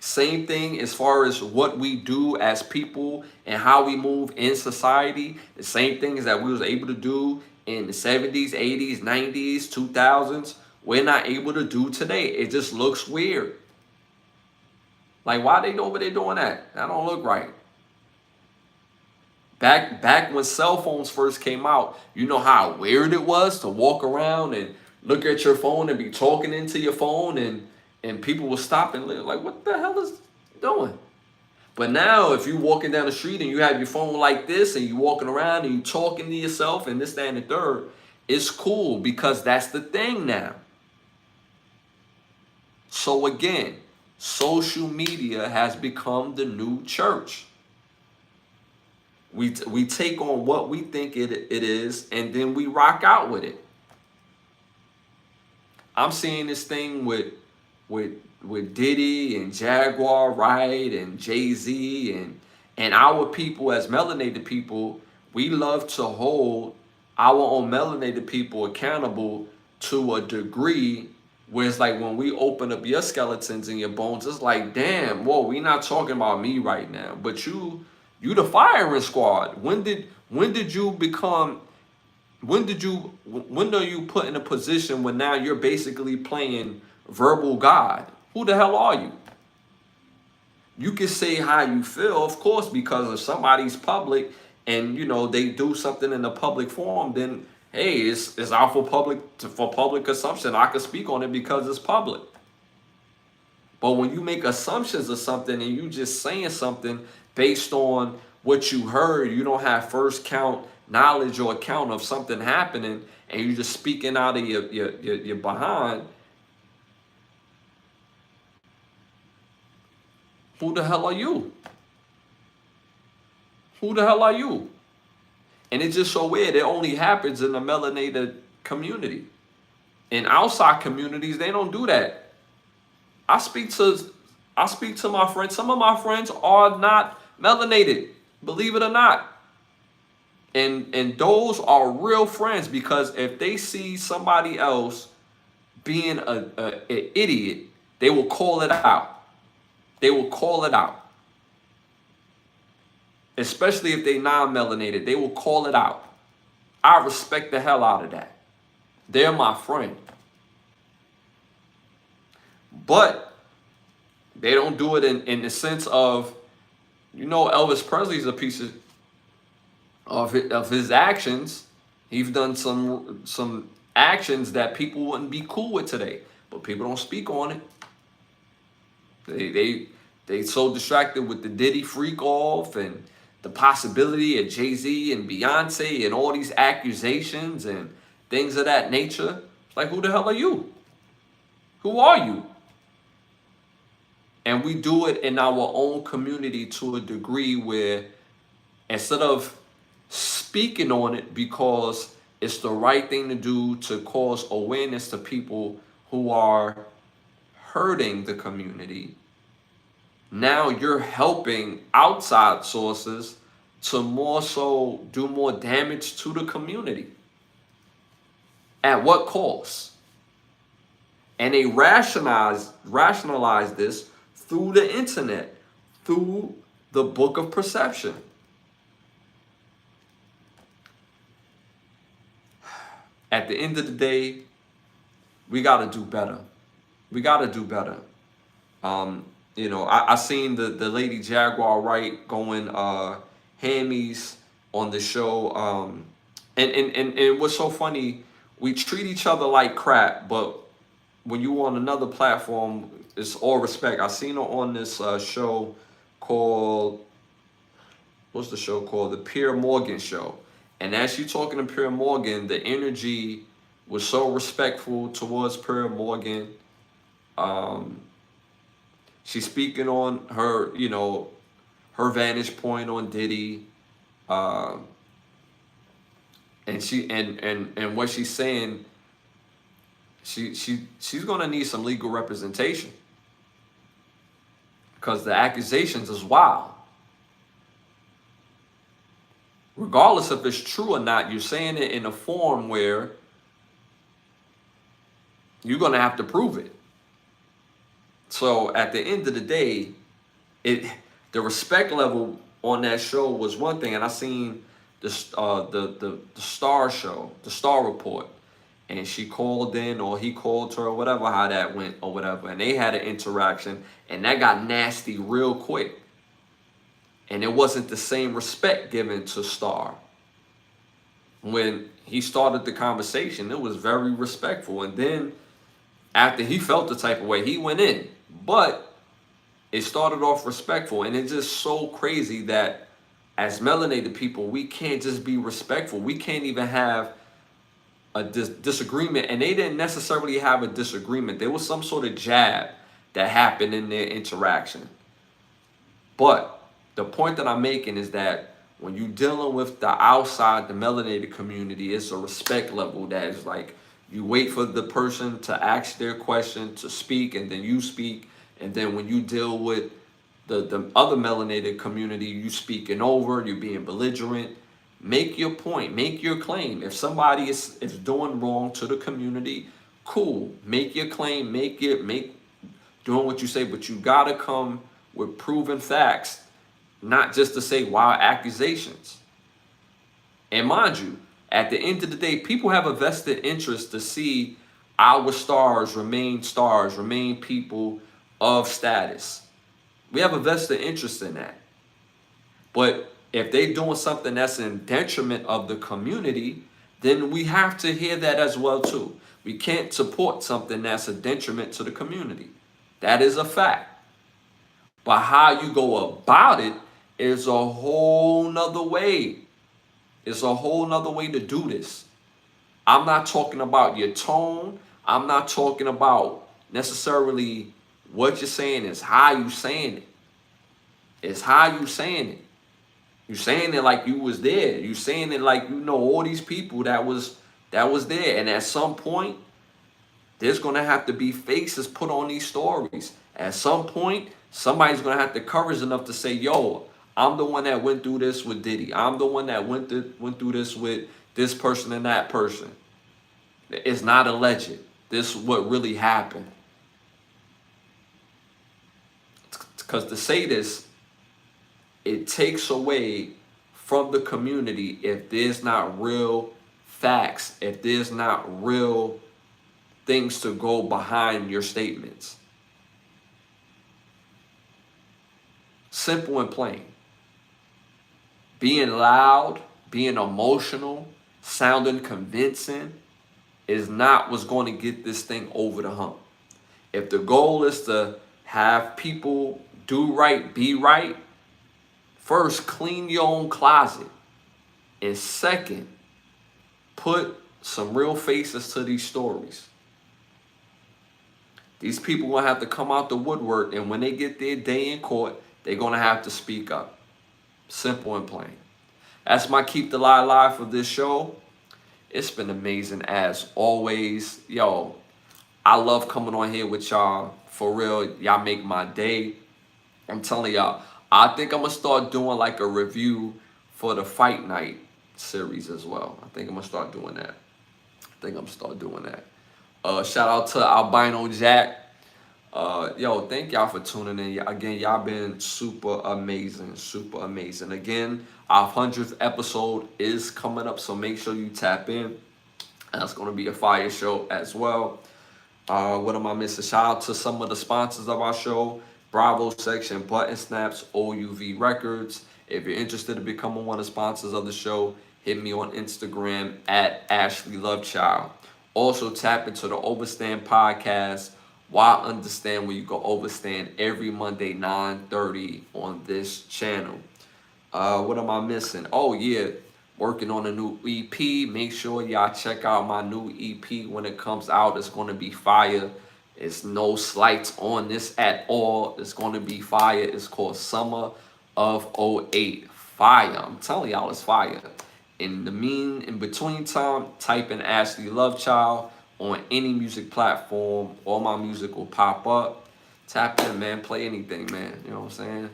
Same thing as far as what we do as people and how we move in society. The same things that we was able to do in the 70s, 80s, 90s, 2000s, we're not able to do today. It just looks weird. Like, why they over there doing that? That don't look right. Back when cell phones first came out, you know how weird it was to walk around and look at your phone and be talking into your phone, and people will stop and live like, what the hell is doing? But now if you're walking down the street and you have your phone like this and you're walking around and you're talking to yourself and this, that, and the third, it's cool because that's the thing now. So again, social media has become the new church. We take on what we think it is, and then we rock out with it. I'm seeing this thing with Diddy and Jaguar Wright and Jay-Z and our people as melanated people. We love to hold our own melanated people accountable to a degree where it's like when we open up your skeletons and your bones, it's like, damn, whoa, we not talking about me right now, but you the firing squad. When did you become? When are you put in a position where now you're basically playing verbal God? Who the hell are you? You can say how you feel, of course, because if somebody's public and they do something in a public forum, then hey, it's out for public consumption. I can speak on it because it's public. But when you make assumptions of something and you just saying something based on what you heard, you don't have first count knowledge or account of something happening, and you just speaking out of your behind. Who the hell are you? Who the hell are you? And it's just so weird. It only happens in the melanated community. In outside communities, they don't do that. I speak to my friends. Some of my friends are not melanated, believe it or not. And those are real friends, because if they see somebody else being an idiot, they will call it out. They will call it out. Especially if they non-melanated, they will call it out. I respect the hell out of that. They're my friend. But they don't do it in the sense of, Elvis Presley's a piece of his actions. He's done some actions that people wouldn't be cool with today, but people don't speak on it. They so distracted with the Diddy freak off and the possibility of Jay-Z and Beyonce and all these accusations and things of that nature. It's like, who the hell are you? Who are you? And we do it in our own community to a degree where instead of speaking on it because it's the right thing to do to cause awareness to people who are hurting the community, now you're helping outside sources to more so do more damage to the community. At what cost? And they rationalize this through the internet, through the book of perception. At the end of the day, we got to do better. We got to do better. I seen the lady Jaguar Wright going hammies on the show. And what's so funny, we treat each other like crap, but when you on another platform, it's all respect. I seen her on this show called, what's the show called? The Pierre Morgan Show. And as she talking to Pierre Morgan, the energy was so respectful towards Pierre Morgan. Um, she's speaking on her, you know, her vantage point on Diddy. Um, and she and what she's saying, she's gonna need some legal representation because the accusations is wild. Regardless if it's true or not, you're saying it in a form where you're gonna have to prove it. So at the end of the day, it the respect level on that show was one thing, and I seen the Star show, the Star Report, and she called in or he called her or whatever, how that went or whatever, and they had an interaction, and that got nasty real quick, and it wasn't the same respect given to Star. When he started the conversation, it was very respectful, and then after he felt the type of way, he went in, but it started off respectful, and it's just so crazy that as melanated people, we can't just be respectful. We can't even have a disagreement, and they didn't necessarily have a disagreement. There was some sort of jab that happened in their interaction. But the point that I'm making is that when you're dealing with the outside, the melanated community, it's a respect level that is like, you wait for the person to ask their question, to speak, and then you speak. And then when you deal with the other melanated community, you speaking over, you're being belligerent. Make your point, make your claim. If somebody is doing wrong to the community, cool. Make your claim, make doing what you say, but you gotta come with proven facts, not just to say wild accusations. And mind you, at the end of the day, people have a vested interest to see our stars, remain people of status. We have a vested interest in that. But if they're doing something that's in detriment of the community, then we have to hear that as well too. We can't support something that's a detriment to the community. That is a fact. But how you go about it is a whole nother way. It's a whole nother way to do this. I'm not talking about your tone. I'm not talking about necessarily what you're saying. Is how you saying it. It's how you saying it. You saying it like you was there. You saying it like you know all these people that was there. And at some point, there's gonna have to be faces put on these stories. At some point, somebody's gonna have the courage enough to say, "Yo, I'm the one that went through this with Diddy. I'm the one that went through this with this person and that person. It's not alleged. This is what really happened." Because to say this, it takes away from the community if there's not real facts, if there's not real things to go behind your statements. Simple and plain. Being loud, being emotional, sounding convincing is not what's going to get this thing over the hump. If the goal is to have people do right, be right, first, clean your own closet. And second, put some real faces to these stories. These people going to have to come out the woodwork, and when they get their day in court, they're going to have to speak up. Simple and plain. That's my Keep the Lie Alive for this show. It's been amazing as always. Yo, I love coming on here with y'all. For real, y'all make my day. I'm telling y'all, I think I'm going to start doing like a review for the Fight Night series as well. I think I'm going to start doing that. Shout out to Albino Jack. Yo, thank y'all for tuning in. Again, y'all been super amazing. Again, our 100th episode is coming up, so make sure you tap in. That's going to be a fire show as well. What am I missing? Shout out to some of the sponsors of our show. Bravo Section, Button Snaps, OUV Records. If you're interested in becoming one of the sponsors of the show, hit me on Instagram at Ashley Lovechild. Also tap into the Overstand podcast. Why Understand, where you go overstand every Monday 9:30 on this channel. What am I missing? Oh yeah, working on a new EP. Make sure y'all check out my new EP when it comes out. It's gonna be fire. It's no slights on this at all. It's gonna be fire. It's called Summer of '08. Fire. I'm telling y'all, it's fire. In between time, type in Ashley Lovechild on any music platform. All my music will pop up. Tap in, man. Play anything, man. You know what I'm saying?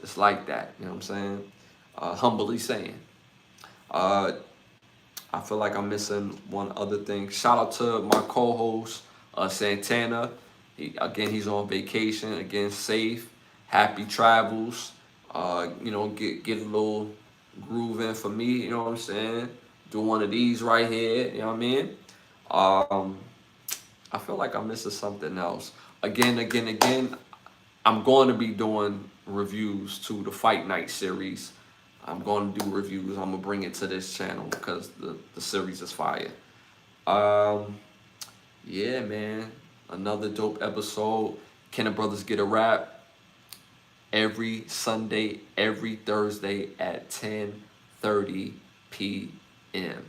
It's like that. You know what I'm saying? Humbly saying. Uh, I feel like I'm missing one other thing. Shout out to my co-host, Santana. He's on vacation. Again, safe, happy travels. Get a little groove in for me. You know what I'm saying? Do one of these right here. You know what I mean? Um, I feel like I'm missing something else. Again. I'm going to be doing reviews to the Fight Night series. I'm going to do reviews. I'm going to bring it to this channel because the series is fire. Yeah, man. Another dope episode. Can the Brothers Get a Rap? Every Sunday, every Thursday at 10:30 p.m.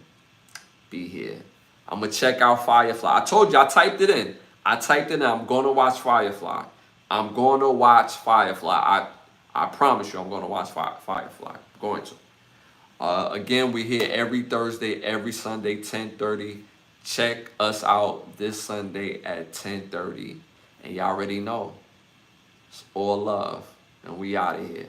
Be here. I'm going to check out Firefly. I told you, I typed it in. I'm going to watch Firefly. I'm going to watch Firefly. I promise you I'm going to watch Firefly. I'm going to. Again, we're here every Thursday, every Sunday, 10:30. Check us out this Sunday at 10:30. And y'all already know. It's all love. And we out of here.